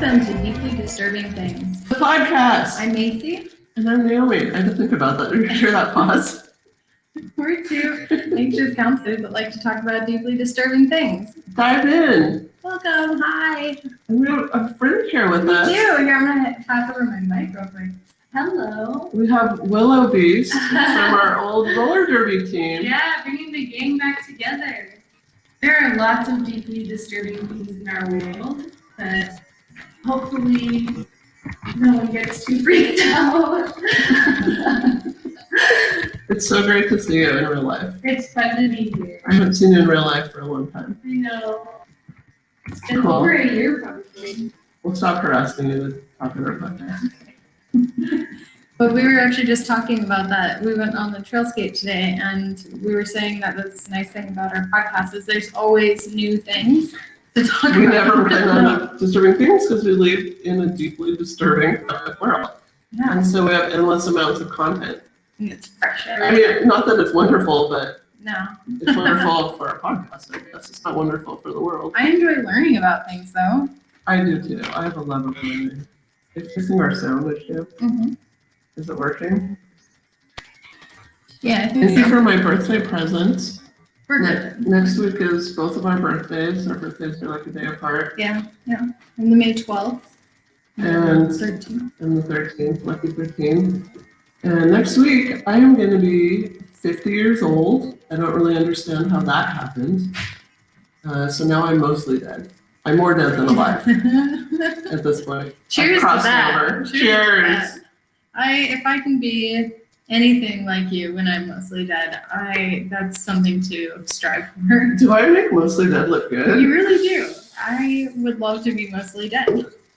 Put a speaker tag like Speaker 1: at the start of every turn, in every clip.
Speaker 1: Welcome to Deeply Disturbing Things.
Speaker 2: The podcast.
Speaker 1: I'm Macie.
Speaker 2: And I'm Naomi. I had to think about that. Did you hear that pause?
Speaker 1: We're two anxious counselors that like to talk about deeply disturbing things.
Speaker 2: Dive in.
Speaker 1: Welcome. Hi.
Speaker 2: And we have a friend here with us.
Speaker 1: We do. Here, I'm going to pass over my mic real quick. Hello.
Speaker 2: We have Willow Beast from our old roller derby team.
Speaker 1: Yeah, bringing the gang back together. There are lots of deeply disturbing things in our world, but hopefully no one gets too freaked out.
Speaker 2: It's so great to see you in real life.
Speaker 1: It's fun to be here.
Speaker 2: I haven't seen you in real life for a long time.
Speaker 1: I know. It's been
Speaker 2: Cool.
Speaker 1: over a year probably.
Speaker 2: We'll stop harassing you to talk in our podcast.
Speaker 1: But we were actually just talking about that. We went on the trailscape today, and we were saying that the nice thing about our podcast is there's always new things to talk
Speaker 2: We
Speaker 1: about.
Speaker 2: never ran out of disturbing things because we live in a deeply disturbing world.
Speaker 1: Yeah,
Speaker 2: And so we have endless amounts of content.
Speaker 1: and it's fresh.
Speaker 2: I mean, not that it's wonderful, but
Speaker 1: No,
Speaker 2: it's wonderful for our podcast, I guess. It's not wonderful for the world.
Speaker 1: I enjoy learning about things though.
Speaker 2: I do too. I have a love of learning. It's fixing our sound issue.
Speaker 1: Mm-hmm.
Speaker 2: Is it working?
Speaker 1: Yeah, I
Speaker 2: Thank
Speaker 1: think
Speaker 2: you
Speaker 1: so.
Speaker 2: for my birthday presents.
Speaker 1: We're good.
Speaker 2: Next week is both of our birthdays. Our birthdays are like a day apart.
Speaker 1: Yeah. And the May 12th.
Speaker 2: And
Speaker 1: 13th.
Speaker 2: And the 13th, lucky 13. And next week, I am going to be 50 years old. I don't really understand how that happened. So now I'm mostly dead. I'm more dead than alive at this point.
Speaker 1: Cheers
Speaker 2: I've
Speaker 1: to
Speaker 2: crossed
Speaker 1: that.
Speaker 2: over.
Speaker 1: Cheers to
Speaker 2: Cheers.
Speaker 1: that. If I can be anything like you when I'm mostly dead, that's something to strive for.
Speaker 2: Do I make mostly dead look good?
Speaker 1: You really do. I would love to be mostly dead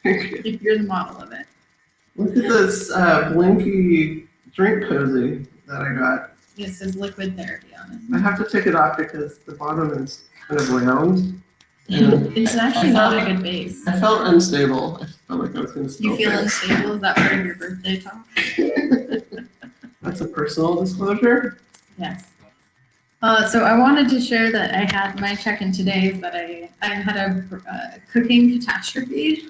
Speaker 2: Thank you.
Speaker 1: if you're the model of it.
Speaker 2: Look at this blinky drink cozy that I got.
Speaker 1: It says liquid therapy on
Speaker 2: I have to take it off because the bottom is kind of round. And
Speaker 1: It's actually not a good base.
Speaker 2: I felt unstable. I felt like I was going to spill
Speaker 1: You feel
Speaker 2: things.
Speaker 1: unstable? Is that part of your birthday talk?
Speaker 2: That's a personal disclosure.
Speaker 1: Yes. So I wanted to share that I had my check-in today is that I had a cooking catastrophe.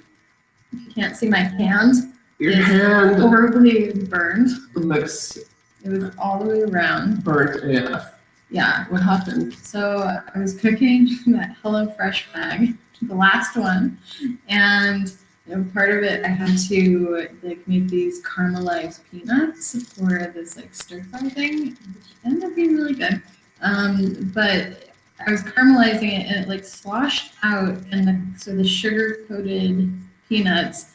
Speaker 1: If you can't see my hand,
Speaker 2: Your
Speaker 1: Yes.
Speaker 2: hand
Speaker 1: horribly burned.
Speaker 2: looks
Speaker 1: It was all the way around.
Speaker 2: burnt AF.
Speaker 1: Yeah.
Speaker 2: What happened?
Speaker 1: So I was cooking that HelloFresh bag, the last one, and part of it I had to like make these caramelized peanuts for this like stir fry thing, which ended up being really good. But I was caramelizing it and it like sloshed out, and so the sugar coated peanuts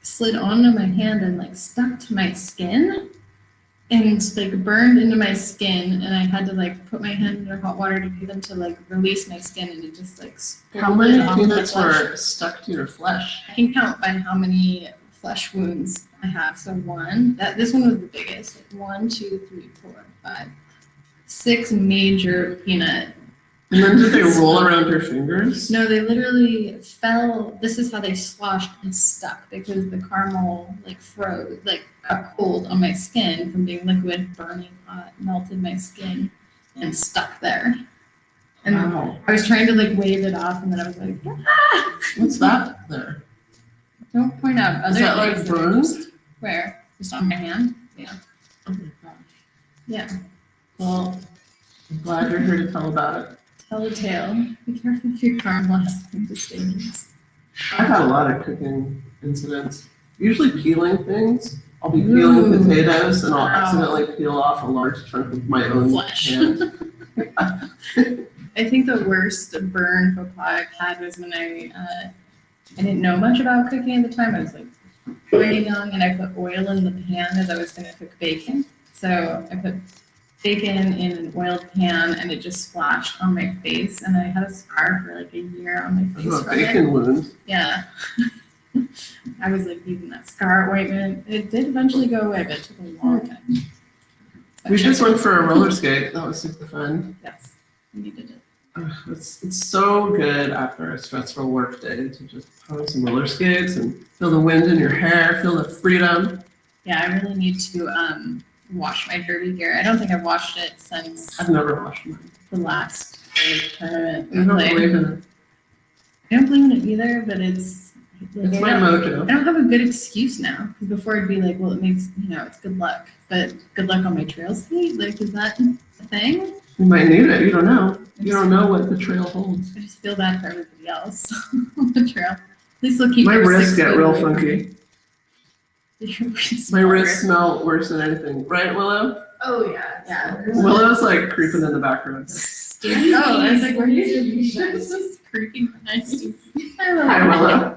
Speaker 1: slid onto my hand and like stuck to my skin. And like burned into my skin, and I had to like put my hand under hot water to get them to like release my skin, and it just like
Speaker 2: How many
Speaker 1: off my
Speaker 2: peanuts
Speaker 1: flesh.
Speaker 2: were stuck to your flesh?
Speaker 1: I can count by how many flesh wounds I have. So this one was the biggest. 1, 2, 3, 4, 5, 6 major peanut.
Speaker 2: And then did they roll around your fingers?
Speaker 1: No, they literally fell. This is how they sloshed and stuck because the caramel like froze, like got cold on my skin from being liquid, burning hot, melted my skin and stuck there. And
Speaker 2: Wow.
Speaker 1: I was trying to like wave it off, and then I was like, ah!
Speaker 2: What's that there?
Speaker 1: Don't point out other
Speaker 2: Is that like
Speaker 1: things that are
Speaker 2: burned?
Speaker 1: just- Where? Just on my hand? Yeah.
Speaker 2: Oh my gosh.
Speaker 1: Yeah.
Speaker 2: Well, I'm glad you're here to tell about it.
Speaker 1: Tell the tale. Be careful if you caramelize things. It's dangerous.
Speaker 2: I've had a lot of cooking incidents. Usually peeling things. I'll be peeling
Speaker 1: Ooh.
Speaker 2: potatoes and I'll
Speaker 1: Wow.
Speaker 2: accidentally peel off a large chunk of my own
Speaker 1: Flesh.
Speaker 2: hand.
Speaker 1: I think the worst burn faux pas I had was when I didn't know much about cooking at the time. I was like very young, and I put oil in the pan as I was going to cook bacon. So I put bacon in an oiled pan, and it just splashed on my face, and I had a scar for like a year on my face
Speaker 2: Oh, a
Speaker 1: from it.
Speaker 2: bacon wound.
Speaker 1: Yeah. I was like using that scar ointment. It did eventually go away, but it took a long time.
Speaker 2: We just went for a roller skate. That was super fun.
Speaker 1: Yes, I needed it.
Speaker 2: It's so good after a stressful work day to just put on some roller skates and feel the wind in your hair, feel the freedom.
Speaker 1: Yeah, I really need to wash my derby gear. I don't think I've washed it since
Speaker 2: I've never washed mine.
Speaker 1: the last tournament
Speaker 2: I
Speaker 1: we
Speaker 2: don't
Speaker 1: played.
Speaker 2: believe in it.
Speaker 1: I don't believe in it either, but it's
Speaker 2: It's
Speaker 1: I
Speaker 2: my
Speaker 1: don't-
Speaker 2: mojo.
Speaker 1: I don't have a good excuse now. Because before I'd be like, well, it makes, it's good luck. But good luck on my trail skate? Like, is that a thing?
Speaker 2: You might need it. You don't know. You don't know what the trail holds.
Speaker 1: I just feel bad for everybody else on the trail. At least they'll keep
Speaker 2: My
Speaker 1: their
Speaker 2: wrists
Speaker 1: 6
Speaker 2: get
Speaker 1: feet
Speaker 2: real
Speaker 1: away from
Speaker 2: funky.
Speaker 1: me.
Speaker 2: My wrists smell worse than anything. Right, Willow?
Speaker 1: Oh, yeah. Yeah.
Speaker 2: Willow's like creeping in the background.
Speaker 1: Oh, I was like, where did you be? Just creeping behind you.
Speaker 2: Hi, Willow.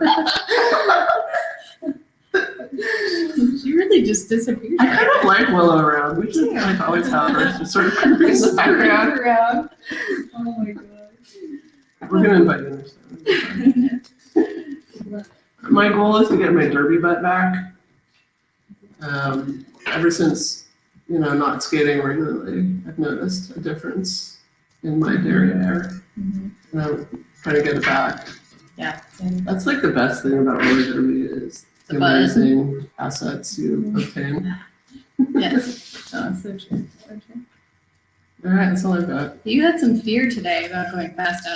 Speaker 1: She really just disappeared.
Speaker 2: I kind of like Willow around. We should like always have her just sort of creeping in the background.
Speaker 1: around. Oh my god.
Speaker 2: We're gonna invite you next time. My goal is to get my derby butt back. Ever since, not skating regularly, I've noticed a difference in my derriere.
Speaker 1: Mhm.
Speaker 2: And I'm trying to get it back.
Speaker 1: Yeah. Same.
Speaker 2: That's like the best thing about roller derby is the
Speaker 1: The buzz.
Speaker 2: amazing assets you obtain.
Speaker 1: Yes. Oh, so true. So true.
Speaker 2: All right, that's all I've got.
Speaker 1: You had some fear today about going fast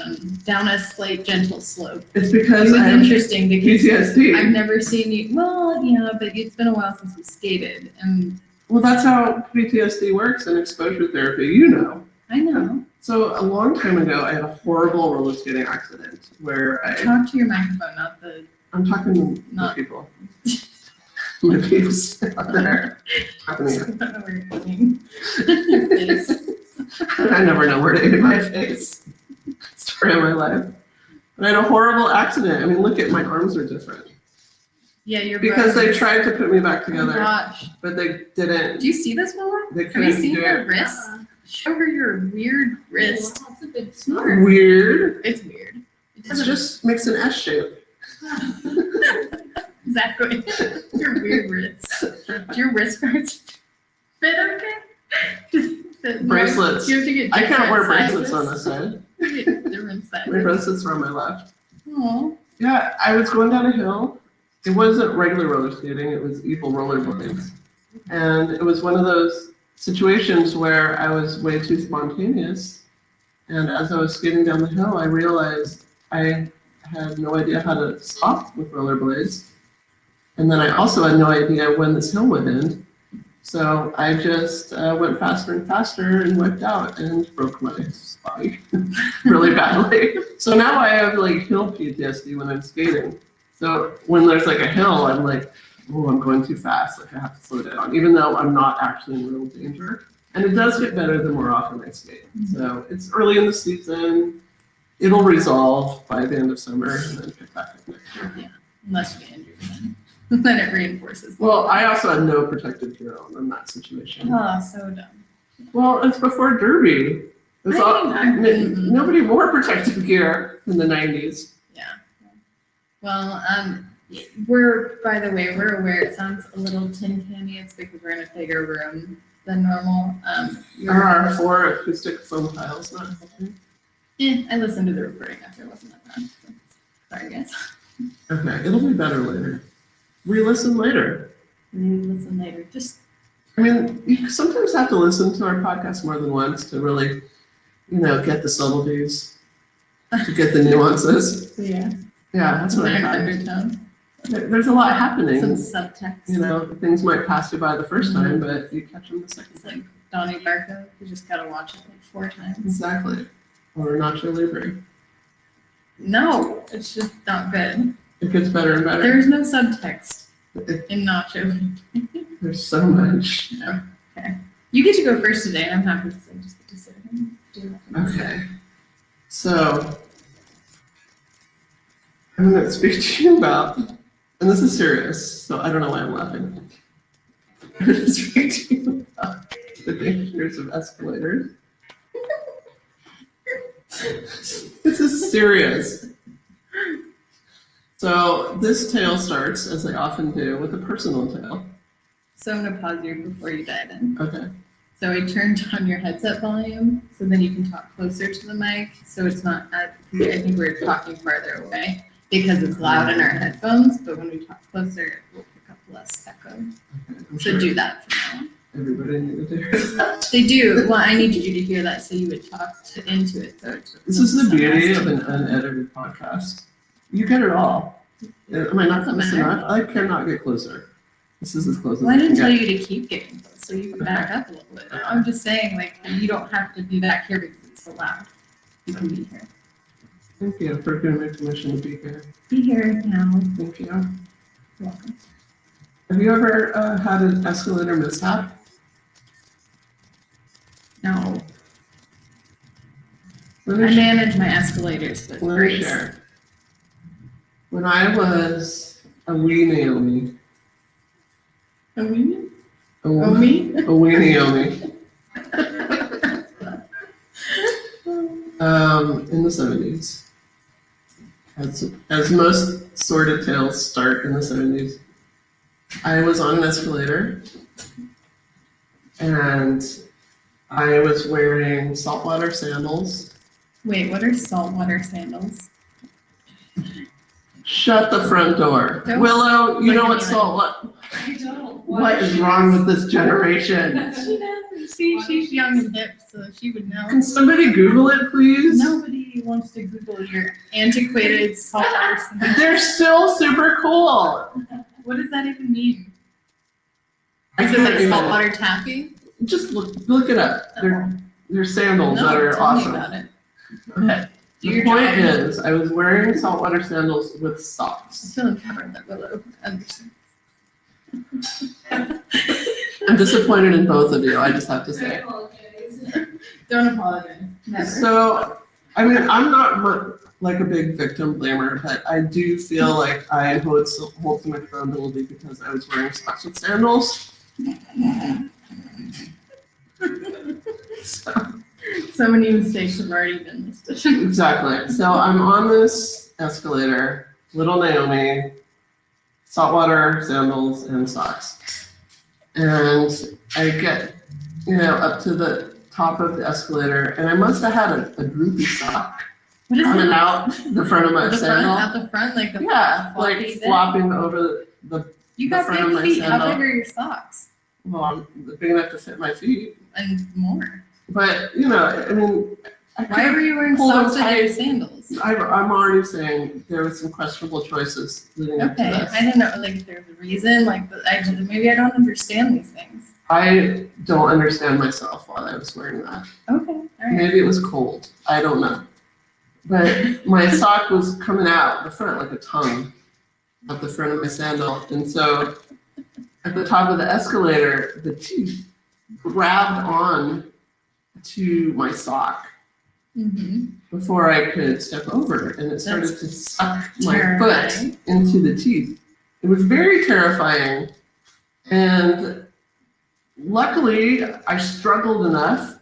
Speaker 1: down a slight gentle slope.
Speaker 2: It's
Speaker 1: It
Speaker 2: because
Speaker 1: was
Speaker 2: I have
Speaker 1: interesting because
Speaker 2: PTSD.
Speaker 1: I've never seen you. Well, yeah, but it's been a while since you skated, and
Speaker 2: Well, that's how PTSD works in exposure therapy, you know.
Speaker 1: I know.
Speaker 2: So a long time ago, I had a horrible roller skating accident where
Speaker 1: Talk to your microphone, not the.
Speaker 2: I'm talking to
Speaker 1: Not-
Speaker 2: people. My peeps out there. Talking to
Speaker 1: I
Speaker 2: you.
Speaker 1: don't know where you're going. Your face.
Speaker 2: I never know where to aim my face. Story of my life. But I had a horrible accident. I mean, look at my arms are different.
Speaker 1: Yeah, you're
Speaker 2: Because they
Speaker 1: brothers.
Speaker 2: tried to put me back
Speaker 1: Oh my
Speaker 2: together,
Speaker 1: gosh.
Speaker 2: but they didn't.
Speaker 1: Do you see this, Willow?
Speaker 2: They
Speaker 1: Have you
Speaker 2: couldn't
Speaker 1: seen
Speaker 2: do
Speaker 1: her
Speaker 2: it.
Speaker 1: wrist? Show her your weird wrist.
Speaker 3: It's a bit smart.
Speaker 2: Weird.
Speaker 1: It's weird. It
Speaker 2: It
Speaker 1: doesn't
Speaker 2: just makes an S shape.
Speaker 1: exactly. Your weird wrist. Do your wrist guards fit okay? Fit more?
Speaker 2: Bracelets.
Speaker 1: Do you have to get
Speaker 2: I can't wear
Speaker 1: different
Speaker 2: bracelets on
Speaker 1: sizes?
Speaker 2: this side.
Speaker 1: You get different
Speaker 2: My
Speaker 1: sizes.
Speaker 2: bracelets are on my left.
Speaker 1: Aw.
Speaker 2: Yeah, I was going down a hill. It wasn't regular roller skating, it was evil rollerblades. And it was one of those situations where I was way too spontaneous. And as I was skating down the hill, I realized I had no idea how to stop with rollerblades. And then I also had no idea when this hill would end. So I just went faster and faster and wiped out and broke my spine really badly. So now I have like hill PTSD when I'm skating. So when there's like a hill, I'm like, oh, I'm going too fast. Like I have to slow down, even though I'm not actually in real danger. And it does get better the more often I skate. So it's early in the season. It'll resolve by the end of summer and then pick back up next year.
Speaker 1: Unless you get injured then. Then it reinforces.
Speaker 2: Well, I also had no protective gear on in that situation.
Speaker 1: Oh, so dumb.
Speaker 2: Well, it's before Derby. It's nobody wore protective gear in the 90s.
Speaker 1: Yeah. Well, we're, by the way, we're aware it sounds a little tin canny. It's because we're in a bigger room than normal.
Speaker 2: There are 4 acoustic foam tiles not helping.
Speaker 1: I listened to the recording after it wasn't that bad. So. Sorry, guys.
Speaker 2: Okay, it'll be better later. Re-listen later.
Speaker 1: Listen later. Just
Speaker 2: I mean, you sometimes have to listen to our podcast more than once to really, get the subtleties, to get the nuances.
Speaker 1: yeah.
Speaker 2: Yeah, that's what I
Speaker 1: Learn
Speaker 2: find.
Speaker 1: undertone.
Speaker 2: There's a lot happening.
Speaker 1: Some subtext.
Speaker 2: Things might pass you by the first time, but you catch them the second
Speaker 1: It's
Speaker 2: time.
Speaker 1: like Donnie Darko. You just gotta watch it like 4 times.
Speaker 2: Exactly. Or Nacho Libre.
Speaker 1: No, it's just not good.
Speaker 2: It gets better and better.
Speaker 1: There's no subtext in Nacho.
Speaker 2: There's so much.
Speaker 1: Okay. You get to go first today. I'm happy because I just get to sit here and do nothing.
Speaker 2: Okay. So, I'm going to speak to you about, and this is serious, so I don't know why I'm laughing. I'm going to speak to you about the dangers of escalators. This is serious. So, this tale starts, as they often do, with a personal tale.
Speaker 1: So I'm gonna pause you before you dive in.
Speaker 2: Okay.
Speaker 1: So I turned on your headset volume so then you can talk closer to the mic. So it's not at, I think we're talking farther away because it's loud in our headphones, but when we talk closer, it will pick up less echo.
Speaker 2: Okay, I'm
Speaker 1: So
Speaker 2: sure
Speaker 1: do that from now on.
Speaker 2: everybody needed to hear that.
Speaker 1: They do. Well, I needed you to hear that so you would talk into it. So
Speaker 2: This is the beauty of an unedited podcast. You get it all. Am I not
Speaker 1: Doesn't
Speaker 2: close
Speaker 1: matter.
Speaker 2: enough? I cannot get closer. This is as close as
Speaker 1: Well, I
Speaker 2: I can
Speaker 1: didn't tell
Speaker 2: get.
Speaker 1: you to keep getting close, so you can back up a little bit. I'm just saying, like, you don't have to be back here because it's so loud. You can be here.
Speaker 2: Thank you for giving me permission to be here.
Speaker 1: Be here now.
Speaker 2: Thank you.
Speaker 1: You're welcome.
Speaker 2: Have you ever had an escalator mishap?
Speaker 1: No,
Speaker 2: Let
Speaker 1: I
Speaker 2: me,
Speaker 1: manage my escalators with
Speaker 2: let me
Speaker 1: grace.
Speaker 2: share. When I was a wee Naomi,
Speaker 1: Oh, me?
Speaker 2: a
Speaker 1: Oh, me?
Speaker 2: wee Naomi, in the 70s, as most sordid tales start in the 70s, I was on an escalator and I was wearing saltwater sandals.
Speaker 1: Wait, what are saltwater sandals?
Speaker 2: Shut the front door.
Speaker 1: Don't
Speaker 2: Willow, you
Speaker 1: look
Speaker 2: know
Speaker 1: at
Speaker 2: what
Speaker 1: me
Speaker 2: salt,
Speaker 1: I don't.
Speaker 2: what is wrong with this generation?
Speaker 1: She does. See, she's young and hip, so she would know.
Speaker 2: Can somebody Google it, please?
Speaker 1: Nobody wants to Google your antiquated saltwater sandals.
Speaker 2: They're still super cool.
Speaker 1: What does that even mean?
Speaker 2: I
Speaker 1: Is it
Speaker 2: can't
Speaker 1: like
Speaker 2: even-
Speaker 1: saltwater taffy?
Speaker 2: Just look it up. They're sandals
Speaker 1: No,
Speaker 2: that are
Speaker 1: tell
Speaker 2: awesome.
Speaker 1: me about it.
Speaker 2: Okay.
Speaker 1: Do
Speaker 2: The
Speaker 1: your
Speaker 2: point
Speaker 1: job.
Speaker 2: is, I was wearing saltwater sandals with
Speaker 1: I
Speaker 2: socks.
Speaker 1: feel empowered that Willow understands.
Speaker 2: I'm disappointed in both of you, I just have to say.
Speaker 1: Don't apologize. Never.
Speaker 2: So, I mean, I'm not like a big victim blamer, but I do feel like I hold to my accountability because I was wearing socks with sandals.
Speaker 1: So many mistakes have already been listed.
Speaker 2: Exactly. So I'm on this escalator, little Naomi, saltwater sandals and socks. And I get, up to the top of the escalator, and I must have had a droopy sock
Speaker 1: What is
Speaker 2: coming
Speaker 1: it?
Speaker 2: out the front of my
Speaker 1: The front,
Speaker 2: sandal.
Speaker 1: out the front, like the
Speaker 2: Yeah,
Speaker 1: floppy
Speaker 2: like
Speaker 1: bit?
Speaker 2: flopping over the,
Speaker 1: You
Speaker 2: the
Speaker 1: got
Speaker 2: front of
Speaker 1: big
Speaker 2: my
Speaker 1: feet. How
Speaker 2: sandal.
Speaker 1: big are your socks?
Speaker 2: well, I'm big enough to fit my feet.
Speaker 1: And more.
Speaker 2: But, I mean, I
Speaker 1: Why were you wearing
Speaker 2: Pull them
Speaker 1: socks with your
Speaker 2: tight.
Speaker 1: sandals?
Speaker 2: I'm already saying there were some questionable choices leading up to
Speaker 1: Okay,
Speaker 2: this.
Speaker 1: I didn't know, like, if there's a reason, like, maybe I don't understand these things.
Speaker 2: I don't understand myself while I was wearing that.
Speaker 1: Okay, all right.
Speaker 2: Maybe it was cold. I don't know. But my sock was coming out the front like a tongue at the front of my sandal. And so at the top of the escalator, the teeth grabbed on to my sock
Speaker 1: Mm-hmm.
Speaker 2: before I could step over. And it started to suck my
Speaker 1: terrifying.
Speaker 2: foot into the teeth. It was very terrifying. And luckily, I struggled enough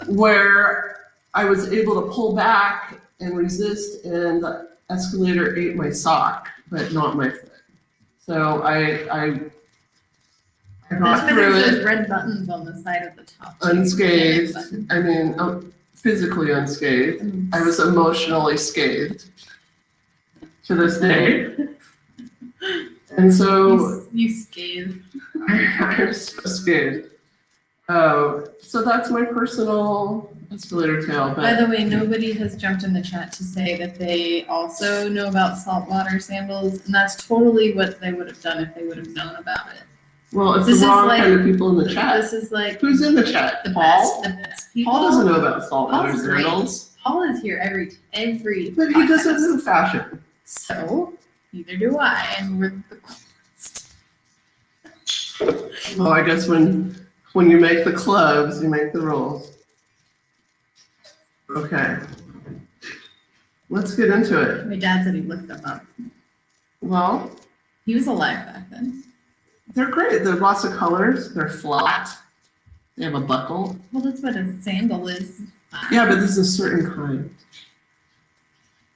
Speaker 2: where I was able to pull back and resist, and the escalator ate my sock, but not my foot. So I
Speaker 1: That's
Speaker 2: got
Speaker 1: why
Speaker 2: through
Speaker 1: there's those
Speaker 2: it
Speaker 1: red buttons on the side of the top. too.
Speaker 2: unscathed.
Speaker 1: Button.
Speaker 2: I mean, physically unscathed. I was emotionally scathed to this day. And so
Speaker 1: You scathed.
Speaker 2: I'm so scathed. So that's my personal escalator tale.
Speaker 1: By
Speaker 2: But
Speaker 1: the way, nobody has jumped in the chat to say that they also know about saltwater sandals, and that's totally what they would have done if they would have known about it.
Speaker 2: well, it's
Speaker 1: This
Speaker 2: the
Speaker 1: is
Speaker 2: wrong
Speaker 1: like-
Speaker 2: kind of people in the chat.
Speaker 1: This is like
Speaker 2: Who's in the chat?
Speaker 1: the
Speaker 2: Paul?
Speaker 1: best people.
Speaker 2: Paul doesn't know about saltwater
Speaker 1: Paul's great.
Speaker 2: sandals.
Speaker 1: Paul is here every
Speaker 2: But he doesn't
Speaker 1: podcast.
Speaker 2: know fashion.
Speaker 1: So neither do I, and we're the coolest.
Speaker 2: Well, I guess when you make the clubs, you make the rules. Okay. Let's get into it.
Speaker 1: My dad said he looked them up.
Speaker 2: Well,
Speaker 1: He was alive back then.
Speaker 2: they're great. There are lots of colors. They're flat. They have a buckle.
Speaker 1: Well, that's what a sandal is.
Speaker 2: Yeah, but this is a certain kind.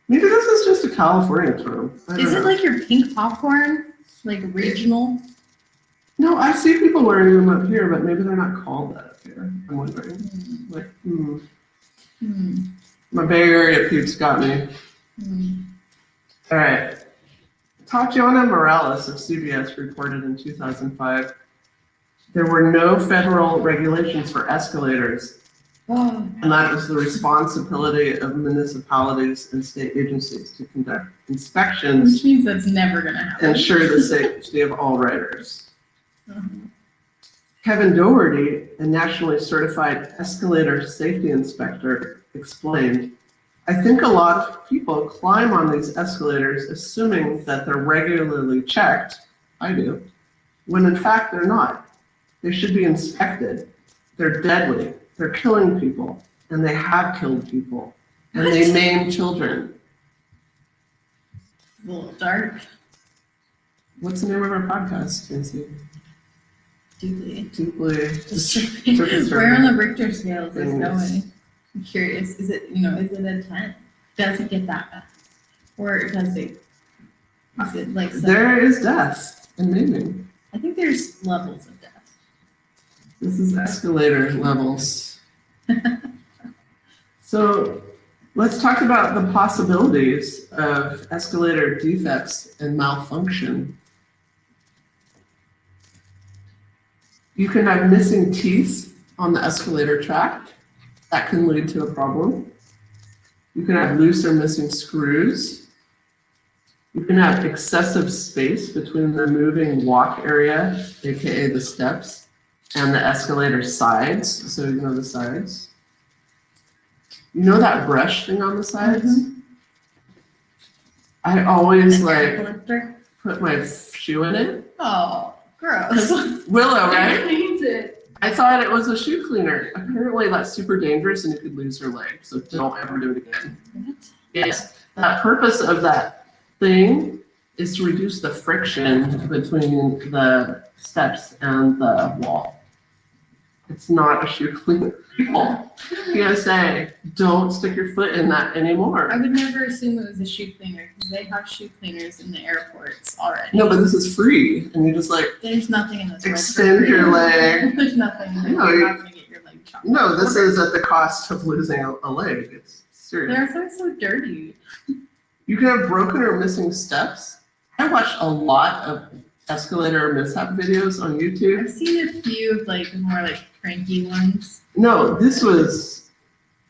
Speaker 2: Maybe this is just a California term. I don't
Speaker 1: Is it
Speaker 2: know.
Speaker 1: like your pink popcorn? Like regional?
Speaker 2: No, I see people wearing them up here, but maybe they're not called that up here. I'm wondering. Like, my Bay Area peeps got me. All right. Tatiana Morales of CBS reported in 2005, there were no federal regulations for escalators.
Speaker 1: Oh,
Speaker 2: And that is the responsibility of municipalities and state agencies to conduct inspections,
Speaker 1: which means that's never gonna happen.
Speaker 2: ensure the safety of all riders.
Speaker 1: Uh-huh.
Speaker 2: Kevin Doherty, a nationally certified escalator safety inspector, explained, I think a lot of people climb on these escalators assuming that they're regularly checked, I do, when in fact they're not. They should be inspected. They're deadly, they're killing people, and they have killed people, and they maim children.
Speaker 1: A little dark.
Speaker 2: What's the name of our podcast, Macie?
Speaker 1: Deeply.
Speaker 2: Deeply
Speaker 1: Disturbing.
Speaker 2: disturbing.
Speaker 1: Where on the Richter scale is this
Speaker 2: things.
Speaker 1: going? I'm curious. Is it, is it a 10? Does it get that bad? Or does it, is it like some,
Speaker 2: There is death and maiming.
Speaker 1: I think there's levels of death.
Speaker 2: This is escalator levels. So let's talk about the possibilities of escalator defects and malfunction. You can have missing teeth on the escalator track. That can lead to a problem. You can have loose or missing screws. You can have excessive space between the moving walk area, aka the steps, and the escalator sides. So you know the sides. You know that brush thing on the sides?
Speaker 1: Mhm.
Speaker 2: I always
Speaker 1: An air
Speaker 2: like
Speaker 1: collector?
Speaker 2: put my shoe in it.
Speaker 1: Oh, gross.
Speaker 2: Willow, right?
Speaker 1: Cleans it.
Speaker 2: I thought it was a shoe cleaner. Apparently that's super dangerous and you could lose your leg. So don't ever do it again.
Speaker 1: What?
Speaker 2: Yes, the purpose of that thing is to reduce the friction between the steps and the wall. It's not a shoe cleaner. People, PSA, don't stick your foot in that
Speaker 1: I
Speaker 2: anymore.
Speaker 1: would never assume it was a shoe cleaner because they have shoe cleaners in the airports already.
Speaker 2: No, but this is free and you just like
Speaker 1: There's nothing in this world for
Speaker 2: extend
Speaker 1: free.
Speaker 2: your leg.
Speaker 1: There's nothing that
Speaker 2: No,
Speaker 1: you're
Speaker 2: you-
Speaker 1: not gonna get your leg chopped.
Speaker 2: No, this is at the cost of losing a leg. It's serious.
Speaker 1: They're so dirty.
Speaker 2: You can have broken or missing steps. I watch a lot of escalator mishap videos on YouTube.
Speaker 1: I've seen a few of like more like cranky ones.
Speaker 2: No, this was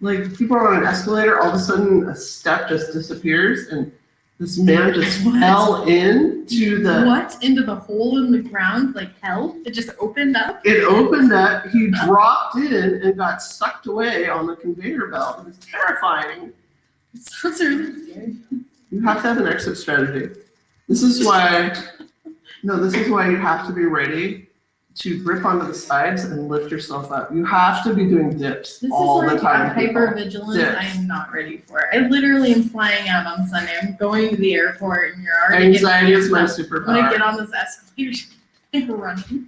Speaker 2: like people are on an escalator, all of a sudden a step just disappears and this man just
Speaker 1: What?
Speaker 2: fell into the,
Speaker 1: What? Into the hole in the ground like hell? It just opened up?
Speaker 2: it opened up, he dropped in and got sucked away on the conveyor belt. It was terrifying.
Speaker 1: It sounds really scary.
Speaker 2: You have to have an exit strategy. This is why you have to be ready to grip onto the sides and lift yourself up. You have to be doing dips
Speaker 1: This
Speaker 2: all
Speaker 1: is
Speaker 2: the
Speaker 1: like
Speaker 2: time.
Speaker 1: a
Speaker 2: people.
Speaker 1: hypervigilance
Speaker 2: Dips.
Speaker 1: I am not ready for. I literally am flying out on Sunday. I'm going to the airport and you're already
Speaker 2: Anxiety is my
Speaker 1: I'm gonna get
Speaker 2: superpower.
Speaker 1: on this escalator and running.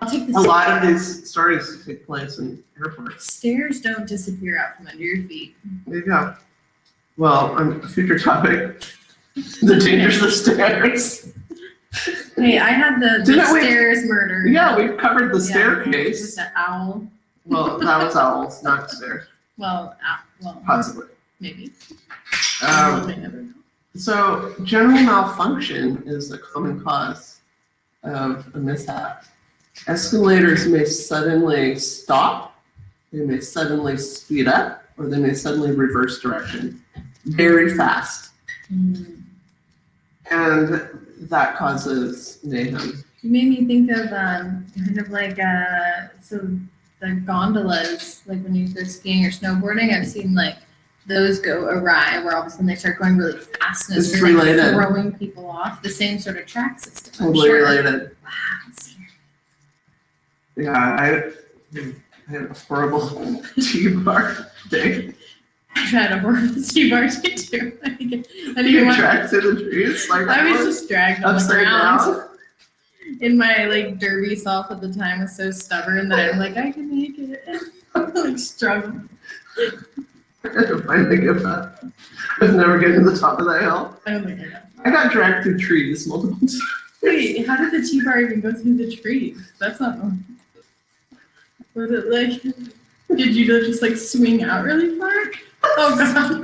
Speaker 1: I'll take the
Speaker 2: A lot of these stories take place in airports.
Speaker 1: stairs don't disappear out from under your feet.
Speaker 2: There you go. Well, on a future topic, the dangers of stairs.
Speaker 1: Hey, I had the
Speaker 2: Didn't we-
Speaker 1: stairs murder.
Speaker 2: Yeah, we've covered the
Speaker 1: With
Speaker 2: staircase.
Speaker 1: the owl.
Speaker 2: Well, that was owls, not stairs,
Speaker 1: Well,
Speaker 2: possibly.
Speaker 1: maybe.
Speaker 2: Um,
Speaker 1: May never know.
Speaker 2: So general malfunction is a common cause of a mishap. Escalators may suddenly stop, they may suddenly speed up, or they may suddenly reverse direction very fast.
Speaker 1: Mm.
Speaker 2: And that causes mayhem.
Speaker 1: You made me think of kind of like so the gondolas, like when you go skiing or snowboarding, I've seen like those go awry where all of a sudden they start going really fast and
Speaker 2: It's
Speaker 1: it's like
Speaker 2: related.
Speaker 1: throwing people off. The same sort of track system. I'm
Speaker 2: Totally
Speaker 1: sure.
Speaker 2: related.
Speaker 1: Wow, that's scary.
Speaker 2: Yeah, I had a horrible T-bar day.
Speaker 1: I've had a horrible T-bar too. I didn't even
Speaker 2: You
Speaker 1: want
Speaker 2: tracked to the trees like
Speaker 1: I was just dragged on the
Speaker 2: upside
Speaker 1: ground.
Speaker 2: down.
Speaker 1: In my like derby self at the time was so stubborn that I'm like, I can make it. Like struggling.
Speaker 2: I had to finally give up. I was never getting to the top of that hill.
Speaker 1: I don't think I got.
Speaker 2: I got dragged through trees multiple times.
Speaker 1: Wait, how did the T-bar even go through the tree? That's not normal. Was it like, did you just like swing out really far? Oh god.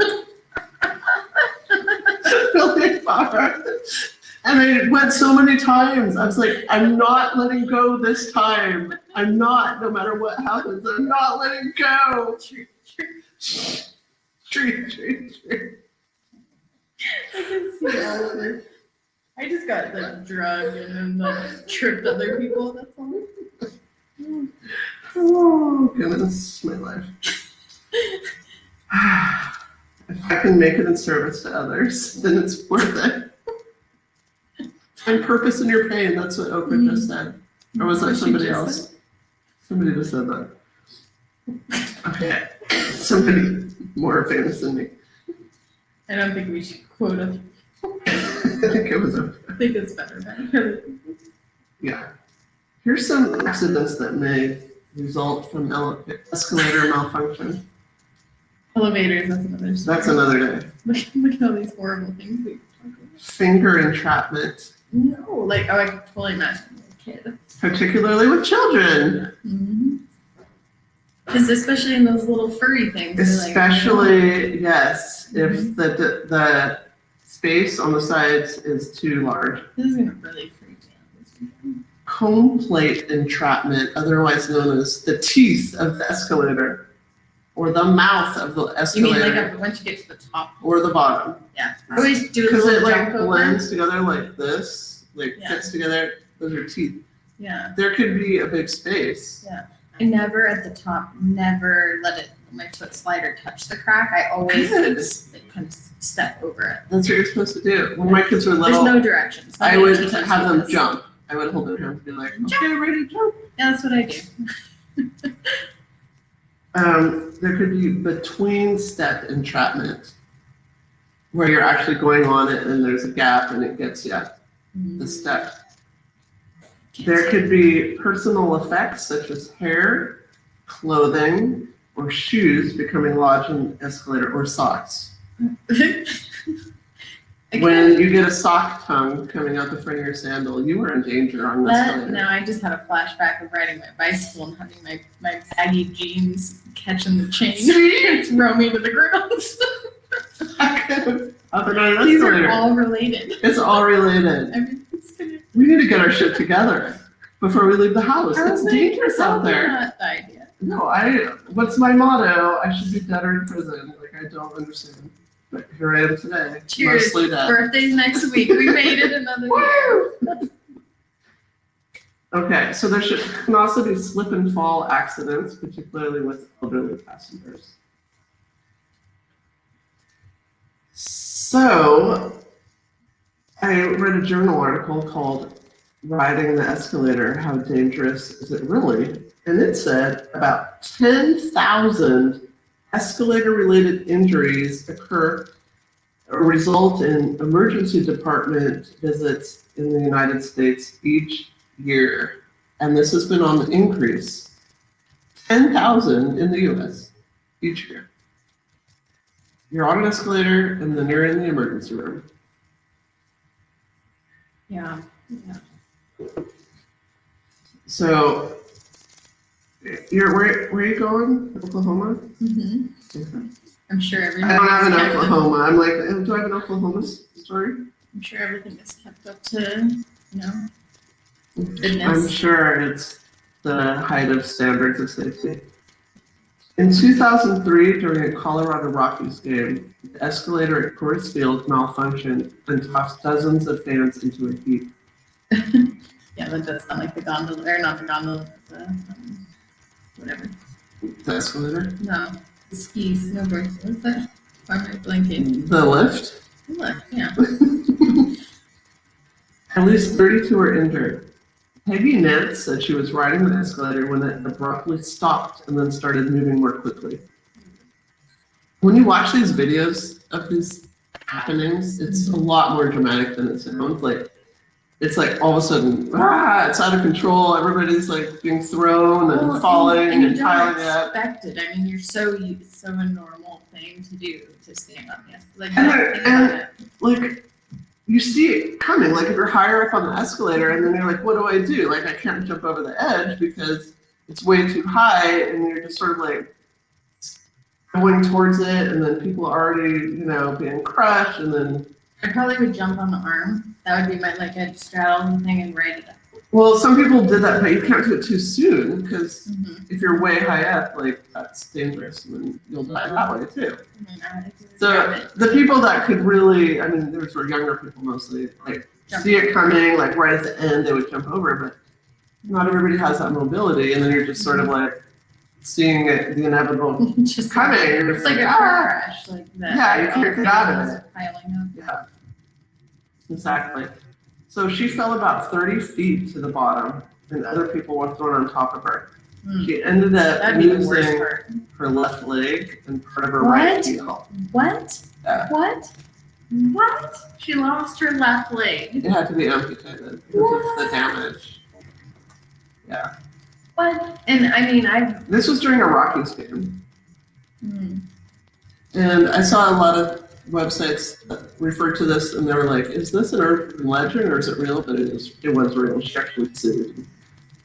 Speaker 2: Really far. And I went so many times. I was like, I'm not letting go this time. I'm not, no matter what happens, I'm not letting go. Treat.
Speaker 1: I can see Oliver. I just got like drugged and then like tripped other people. That's all.
Speaker 2: Oh, goodness, my life. If I can make it in service to others, then it's worth it. Find purpose in your pain. That's what Oprah just said. Or was that somebody else? Somebody just said that. Okay. Somebody more famous than me.
Speaker 1: I don't think we should quote him.
Speaker 2: I think it was Oprah.
Speaker 1: I think it's better.
Speaker 2: Yeah. Here's some accidents that may result from escalator malfunction.
Speaker 1: Elevators, that's another story.
Speaker 2: That's another day.
Speaker 1: Look at all these horrible things we talk about.
Speaker 2: Finger entrapment,
Speaker 1: No, like, oh, I can totally imagine a kid.
Speaker 2: particularly with children.
Speaker 1: Because especially in those little furry things.
Speaker 2: Especially, yes, if the space on the sides is too large.
Speaker 1: This is gonna really freak me out this weekend.
Speaker 2: Comb plate entrapment, otherwise known as the teeth of the escalator, or the mouth of the
Speaker 1: You mean
Speaker 2: escalator,
Speaker 1: like once you get to the top?
Speaker 2: or the bottom.
Speaker 1: Yeah. I always do a
Speaker 2: Because
Speaker 1: little
Speaker 2: it like
Speaker 1: jump over.
Speaker 2: blends together like this, like
Speaker 1: Yeah.
Speaker 2: fits together. Those are teeth.
Speaker 1: Yeah.
Speaker 2: There could be a big space.
Speaker 1: I never at the top, never let my foot slide or touch the crack. I always
Speaker 2: Good.
Speaker 1: kind of step over it.
Speaker 2: That's what you're supposed to do. When my kids were
Speaker 1: There's
Speaker 2: little,
Speaker 1: no directions.
Speaker 2: I would have them jump. I would hold their hands and be like, okay, ready, jump.
Speaker 1: Yeah, that's what I do.
Speaker 2: There could be between step entrapment, where you're actually going on it and there's a gap and it gets you the step. There could be personal effects such as hair, clothing, or shoes becoming lodged in the escalator, or socks. When you get a sock tongue coming out the front of your sandal, you are in danger on the escalator.
Speaker 1: Now I just had a flashback of riding my bicycle and having my baggy jeans catching the chain and throw me to the ground. These are all related.
Speaker 2: It's all related.
Speaker 1: Everything's connected.
Speaker 2: We need to get our shit together before we leave the house. It's dangerous out there.
Speaker 1: Not the idea.
Speaker 2: No, what's my motto? I should be dead or in prison. Like, I don't understand. But here I am today.
Speaker 1: Cheers.
Speaker 2: Mostly dead.
Speaker 1: Birthday's next week. We made it another year.
Speaker 2: Okay, so there can also be slip and fall accidents, particularly with elderly passengers. So, I read a journal article called Riding the Escalator, How Dangerous Is It Really? And it said about 10,000 escalator-related injuries occur or result in emergency department visits in the United States each year. And this has been on the increase. 10,000 in the US each year. You're on an escalator and then you're in the emergency room.
Speaker 1: Yeah.
Speaker 2: So, where are you going? Oklahoma?
Speaker 1: Mm-hmm.
Speaker 2: Okay.
Speaker 1: I'm sure everything.
Speaker 2: I don't have an
Speaker 1: is kept up-
Speaker 2: Oklahoma. I'm like, do I have an Oklahoma story?
Speaker 1: I'm sure everything is kept up to,
Speaker 2: I'm
Speaker 1: goodness.
Speaker 2: sure it's the height of standards of safety. In 2003, during a Colorado Rockies game, the escalator at Coors Field malfunctioned and tossed dozens of fans into a heap.
Speaker 1: Yeah, that does sound like the gondola, or not the gondola, but the whatever.
Speaker 2: The escalator?
Speaker 1: No, the ski, snowboard. What's that? Why am I blanking?
Speaker 2: The lift?
Speaker 1: Look, yeah.
Speaker 2: At least 32 were injured. Peggy Nance said she was riding the escalator when it abruptly stopped and then started moving more quickly. When you watch these videos of these happenings, it's a lot more dramatic than it sounds. Like, it's like all of a sudden, it's out of control. Everybody's like being thrown and falling and
Speaker 1: you don't
Speaker 2: piling up.
Speaker 1: expect it. I mean, you're so it's so a normal thing to do to stand on the escalator. Like,
Speaker 2: And
Speaker 1: don't
Speaker 2: they're-
Speaker 1: think about it.
Speaker 2: Like, you see it coming. Like, if you're higher up on the escalator and then you're like, what do I do? Like, I can't jump over the edge because it's way too high, and you're just sort of like going towards it, and then people are already, being crushed, and then
Speaker 1: I probably would jump on the arm. That would be my, like, I'd straddle the thing and ride it up.
Speaker 2: Well, some people did that, but you can't do it too soon because
Speaker 1: Mhm.
Speaker 2: if you're way high up, like that's dangerous and you'll die that way too.
Speaker 1: And then I would grab
Speaker 2: So
Speaker 1: it.
Speaker 2: the people that could really, I mean, those were younger people mostly, like see it coming, like right at the end, they would jump over, but not everybody has that mobility, and then you're just sort of like seeing it, the inevitable
Speaker 1: Just
Speaker 2: coming. You're
Speaker 1: It's
Speaker 2: just
Speaker 1: like a
Speaker 2: ah!
Speaker 1: car crash, like that.
Speaker 2: Yeah, you can't get out of
Speaker 1: Things
Speaker 2: it.
Speaker 1: Piling up.
Speaker 2: Yeah, exactly. So she fell about 30 feet to the bottom, and other people were thrown on top of her.
Speaker 1: Hmm.
Speaker 2: She ended up
Speaker 1: That'd be the worst
Speaker 2: losing
Speaker 1: part.
Speaker 2: her left leg and part of her right
Speaker 1: What?
Speaker 2: heel.
Speaker 1: What?
Speaker 2: Yeah.
Speaker 1: What? What? She lost her left leg.
Speaker 2: It had to be amputated because of the damage. Yeah.
Speaker 1: What? And I mean, I've.
Speaker 2: This was during a Rockies game.
Speaker 1: Hmm.
Speaker 2: And I saw a lot of websites that referred to this, and they were like, "Is this an urban legend or is it real?" But it was real. She actually sued.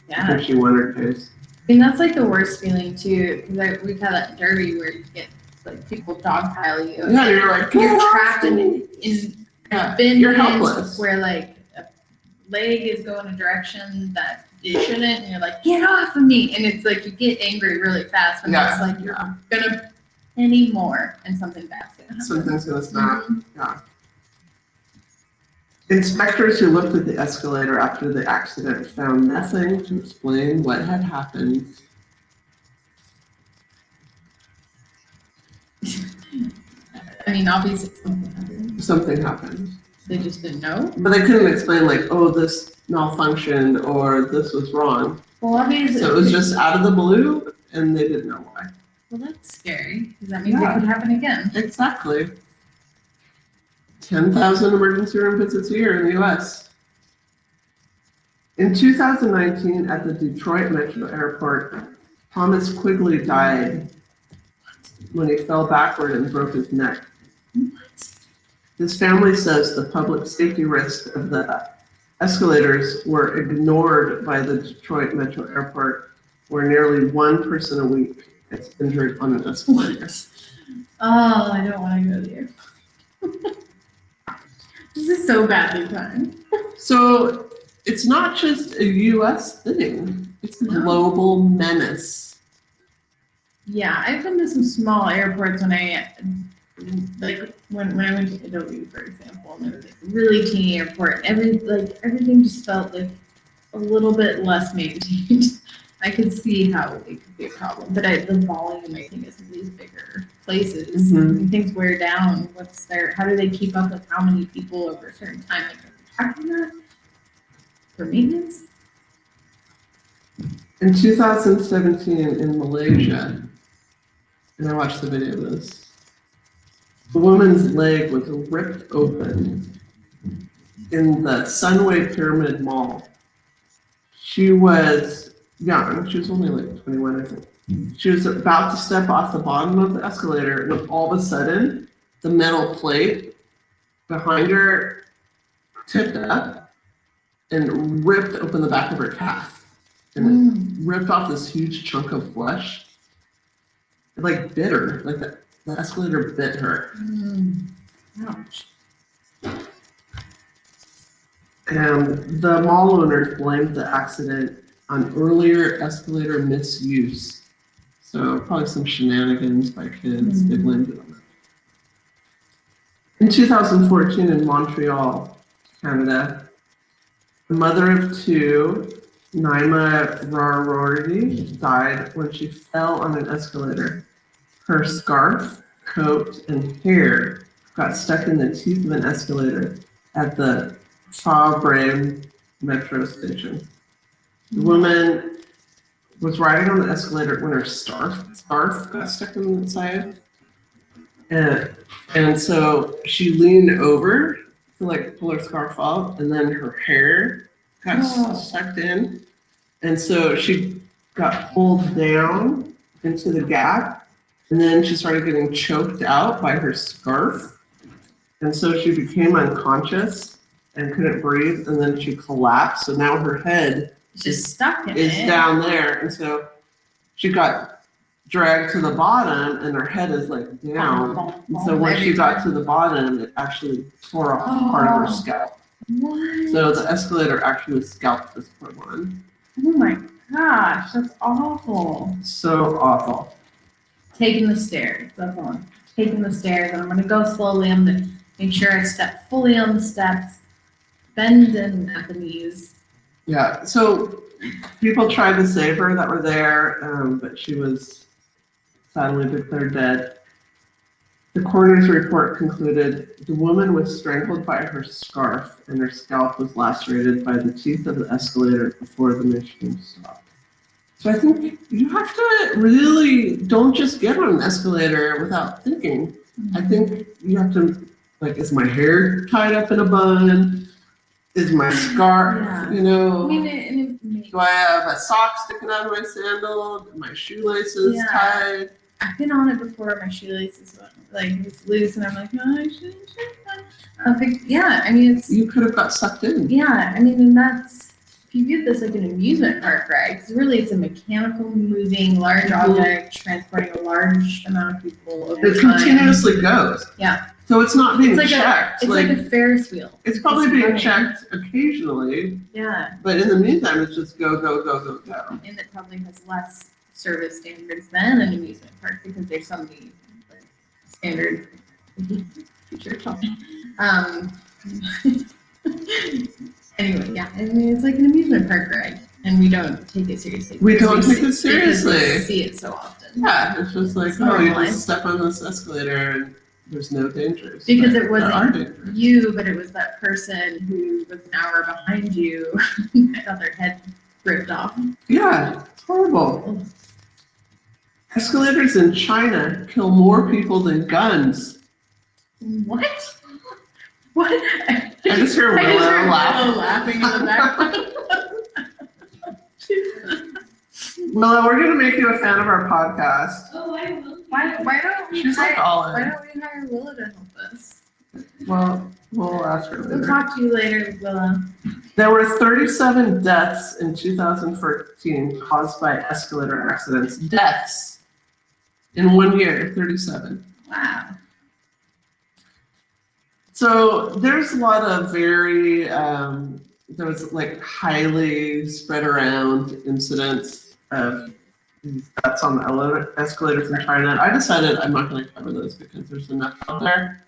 Speaker 1: Yeah.
Speaker 2: I think she won her case.
Speaker 1: I mean, that's like the worst feeling too, because we've had that derby where you get like people dogpile you.
Speaker 2: Yeah, you're like,
Speaker 1: You're
Speaker 2: "Get off
Speaker 1: trapped in.
Speaker 2: me."
Speaker 1: I've been
Speaker 2: You're
Speaker 1: in
Speaker 2: helpless.
Speaker 1: where like a leg is going a direction that it shouldn't, and you're like, "Get off of me!" And it's like you get angry really fast, and
Speaker 2: Yeah.
Speaker 1: it's like you're gonna any more, and something bad's gonna happen.
Speaker 2: Something's gonna snap.
Speaker 1: Mhm.
Speaker 2: Yeah. Inspectors who looked at the escalator after the accident found nothing to explain what had happened.
Speaker 1: I mean, obviously something happened.
Speaker 2: Something happened.
Speaker 1: They just didn't know.
Speaker 2: But they couldn't explain like, oh, this malfunctioned or this was wrong.
Speaker 1: Well, obviously.
Speaker 2: So it was just out of the blue and they didn't know why.
Speaker 1: Well, that's scary because that means
Speaker 2: Yeah.
Speaker 1: it could happen again.
Speaker 2: Exactly. 10,000 emergency room visits a year in the US. In 2019, at the Detroit Metro Airport, Thomas Quigley died when he fell backward and broke his neck. His family says the public safety risks of the escalators were ignored by the Detroit Metro Airport, where nearly one person a week gets injured on an escalator.
Speaker 1: Oh, I don't want to go there. This is so badly timed.
Speaker 2: So it's not just a US thing, it's a
Speaker 1: No.
Speaker 2: global menace.
Speaker 1: Yeah, I've been to some small airports when I when I went to Italy, for example, and there was like a really teeny airport. Everything just felt like a little bit less maintained. I could see how it could be a problem, but the volume I think is in these bigger places.
Speaker 2: Mhm.
Speaker 1: I mean, things wear down. How do they keep up with how many people over a certain time? Like, are they tracking that for maintenance?
Speaker 2: In 2017 in Malaysia, and I watched the video of this, a woman's leg was ripped open in the Sunway Pyramid Mall. She was young, she was only like 21, I think. She was about to step off the bottom of the escalator when all of a sudden, the metal plate behind her tipped up and ripped open the back of her calf. And it ripped off this huge chunk of flesh. It like bit her, like the escalator bit her.
Speaker 1: Ouch.
Speaker 2: And the mall owners blamed the accident on earlier escalator misuse. So probably some shenanigans by kids, they blamed it on that. In 2014 in Montreal, Canada, the mother of two, Naima Rarorty, died when she fell on an escalator. Her scarf, coat, and hair got stuck in the teeth of an escalator at the Fabre metro station. The woman was riding on the escalator when her scarf got stuck in the side. And so she leaned over to like pull her scarf off, and then her hair got sucked in. And so she got pulled down into the gap, and then she started getting choked out by her scarf. And so she became unconscious and couldn't breathe, and then she collapsed. So now her head
Speaker 1: It's just stuck in
Speaker 2: is
Speaker 1: it.
Speaker 2: down there. And so she got dragged to the bottom and her head is like down. And so when she got to the bottom, it actually tore off part of her scalp.
Speaker 1: What?
Speaker 2: So the escalator actually scalped this poor one.
Speaker 1: Oh my gosh, that's awful.
Speaker 2: So awful.
Speaker 1: Taking the stairs, that's all. Taking the stairs, and I'm gonna go slowly. I'm gonna make sure I step fully on the steps, bending at the knees.
Speaker 2: Yeah, so people tried to save her that were there, but she was sadly declared dead. The coroner's report concluded the woman was strangled by her scarf and her scalp was lacerated by the teeth of the escalator before the machine stopped. So I think you have to really don't just get on an escalator without thinking. I think you have to, like, is my hair tied up in a bun? Is my scarf,
Speaker 1: Yeah.
Speaker 2: you know?
Speaker 1: I mean, it makes,
Speaker 2: Do I have a sock sticking out of my sandal? My shoelaces
Speaker 1: Yeah.
Speaker 2: tied?
Speaker 1: I've been on it before. My shoelaces went like it's loose, and I'm like, oh, I shouldn't. Yeah, I mean, it's
Speaker 2: You could have got sucked in.
Speaker 1: yeah. I mean, and that's if you view this like an amusement park ride, because really it's a mechanical moving large object transporting a large amount of people over
Speaker 2: It
Speaker 1: time.
Speaker 2: continuously goes.
Speaker 1: Yeah.
Speaker 2: So it's not being
Speaker 1: It's like
Speaker 2: checked.
Speaker 1: It's like a Ferris wheel.
Speaker 2: It's probably being
Speaker 1: running.
Speaker 2: checked occasionally,
Speaker 1: Yeah,
Speaker 2: but in the meantime, it's just go, go, go, go, go.
Speaker 1: and it probably has less service standards than an amusement park because there's so many like, standard features. Anyway, yeah, I mean, it's like an amusement park ride, and we don't take it seriously.
Speaker 2: We don't take it
Speaker 1: because
Speaker 2: seriously.
Speaker 1: we see it so often.
Speaker 2: Yeah, it's just like,
Speaker 1: It's
Speaker 2: oh, you
Speaker 1: normalized.
Speaker 2: just step on this escalator and there's no dangers.
Speaker 1: Because
Speaker 2: But
Speaker 1: it
Speaker 2: there are
Speaker 1: wasn't
Speaker 2: dangers.
Speaker 1: you, but it was that person who was an hour behind you that got their head ripped off.
Speaker 2: Yeah, it's horrible. Escalators in China kill more people than guns.
Speaker 1: What? What?
Speaker 2: I just hear Willow laugh.
Speaker 1: laughing in the background.
Speaker 2: Willow, we're gonna make you a fan of our podcast.
Speaker 3: Oh, I will.
Speaker 1: Why don't we
Speaker 2: She's like
Speaker 1: hire,
Speaker 2: all
Speaker 1: why
Speaker 2: in.
Speaker 1: don't we hire Willa to help us?
Speaker 2: Well, we'll ask her
Speaker 1: We'll
Speaker 2: later.
Speaker 1: talk to you later, Willa.
Speaker 2: There were 37 deaths in 2013 caused by escalator accidents. Deaths in 1 year, 37.
Speaker 1: Wow.
Speaker 2: So there's a lot of very, there was like highly spread around incidents of these deaths on the escalators in China. I decided I'm not going to cover those because there's enough out there.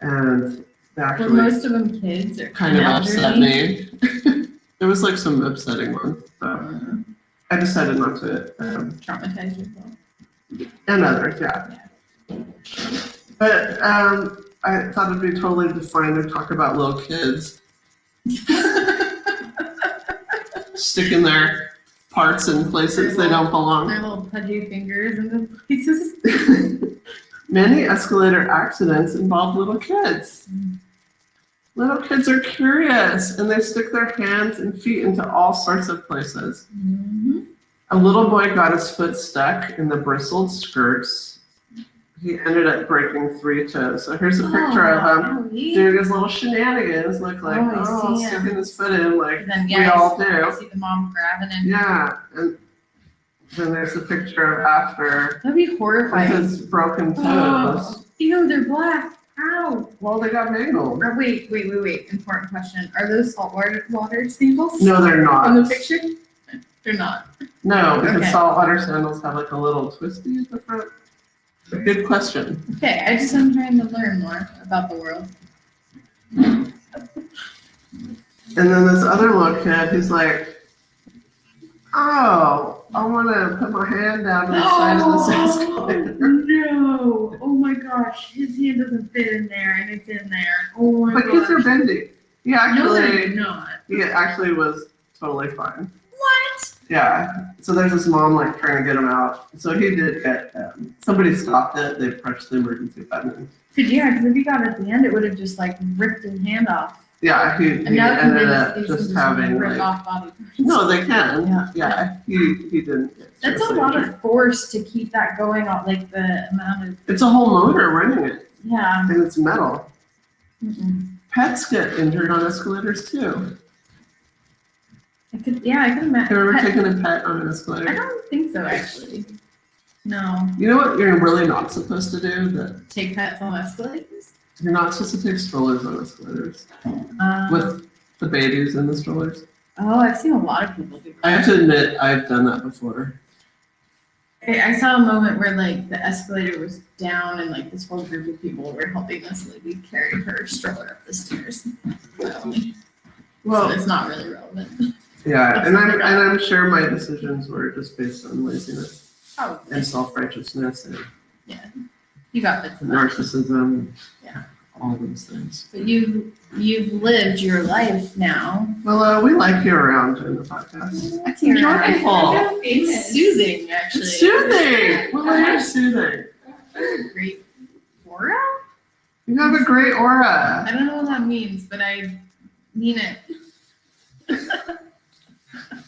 Speaker 2: And they
Speaker 1: Were
Speaker 2: actually
Speaker 1: most of them kids or
Speaker 2: kind of upset
Speaker 1: elderly?
Speaker 2: me. There was like some upsetting ones. So I decided not to,
Speaker 1: Traumatized yourself.
Speaker 2: and others, yeah. But I thought it'd be totally fine to talk about little kids sticking their parts in places they don't belong.
Speaker 1: Their little pudgy fingers into places.
Speaker 2: Many escalator accidents involve little kids. Little kids are curious and they stick their hands and feet into all sorts of places.
Speaker 1: Mm-hmm.
Speaker 2: A little boy got his foot stuck in the bristled skirts. He ended up breaking 3 toes. So here's a picture of him doing his little shenanigans, look like,
Speaker 1: Oh, I see him.
Speaker 2: sticking his foot in like
Speaker 1: And then,
Speaker 2: we
Speaker 1: yeah,
Speaker 2: all
Speaker 1: I
Speaker 2: do.
Speaker 1: see the mom grabbing him.
Speaker 2: Yeah, and then there's a picture of after
Speaker 1: That'd be
Speaker 2: with
Speaker 1: horrifying.
Speaker 2: his broken toes.
Speaker 1: Oh, ew, they're black. Ow.
Speaker 2: Well, they got mangled.
Speaker 1: Or wait. Important question. Are those saltwater sandals?
Speaker 2: No, they're not.
Speaker 1: In the picture? They're not.
Speaker 2: No, because
Speaker 1: Okay.
Speaker 2: saltwater sandals have like a little twisty at the front. Good question.
Speaker 1: Okay, I'm trying to learn more about the world.
Speaker 2: And then this other little kid, he's like, oh, I want to put my hand down the side of this escalator.
Speaker 1: No! Oh my gosh, his hand doesn't fit in there, and it's in there. Oh my
Speaker 2: But kids are
Speaker 1: gosh.
Speaker 2: bendy. He
Speaker 1: No, they're
Speaker 2: actually,
Speaker 1: not.
Speaker 2: he actually was totally fine.
Speaker 1: What?
Speaker 2: Yeah. So there's this mom like trying to get him out. So he did get, somebody stopped it. They pressed the emergency button.
Speaker 1: Yeah, because if he got it at the end, it would have just like ripped his hand off.
Speaker 2: Yeah, he
Speaker 1: And now
Speaker 2: ended up
Speaker 1: these
Speaker 2: just
Speaker 1: things
Speaker 2: having
Speaker 1: rip
Speaker 2: like,
Speaker 1: off body parts.
Speaker 2: no, they can.
Speaker 1: Yeah.
Speaker 2: Yeah, he didn't get
Speaker 1: That's a
Speaker 2: seriously
Speaker 1: lot
Speaker 2: injured.
Speaker 1: of force to keep that going on, like the amount of,
Speaker 2: It's a whole motor running it,
Speaker 1: yeah.
Speaker 2: and it's metal.
Speaker 1: Mm-mm.
Speaker 2: Pets get injured on escalators too.
Speaker 1: I could imagine.
Speaker 2: Have you ever taken a pet on an
Speaker 1: I
Speaker 2: escalator?
Speaker 1: don't think so, actually. No.
Speaker 2: You know what you're really not supposed to do? That
Speaker 1: Take pets on escalators?
Speaker 2: you're not supposed to take strollers on escalators with the babies in the strollers.
Speaker 1: Oh, I've seen a lot of people do
Speaker 2: I
Speaker 1: that.
Speaker 2: have to admit, I've done that before.
Speaker 1: I saw a moment where like the escalator was down and like this whole group of people were helping this lady carry her stroller up the stairs. So
Speaker 2: Well,
Speaker 1: it's not really relevant.
Speaker 2: yeah, and I'm sure my decisions were just based on laziness
Speaker 1: Probably.
Speaker 2: and self-righteousness and
Speaker 1: You got bits of that.
Speaker 2: narcissism.
Speaker 1: Yeah.
Speaker 2: All those things.
Speaker 1: But you've lived your life now.
Speaker 2: Well, we like you around during the podcast.
Speaker 1: That's
Speaker 2: enjoyable.
Speaker 1: It's soothing, actually.
Speaker 2: It's soothing. Well, you're soothing.
Speaker 1: Great aura?
Speaker 2: You have a great aura.
Speaker 1: I don't know what that means, but I mean it.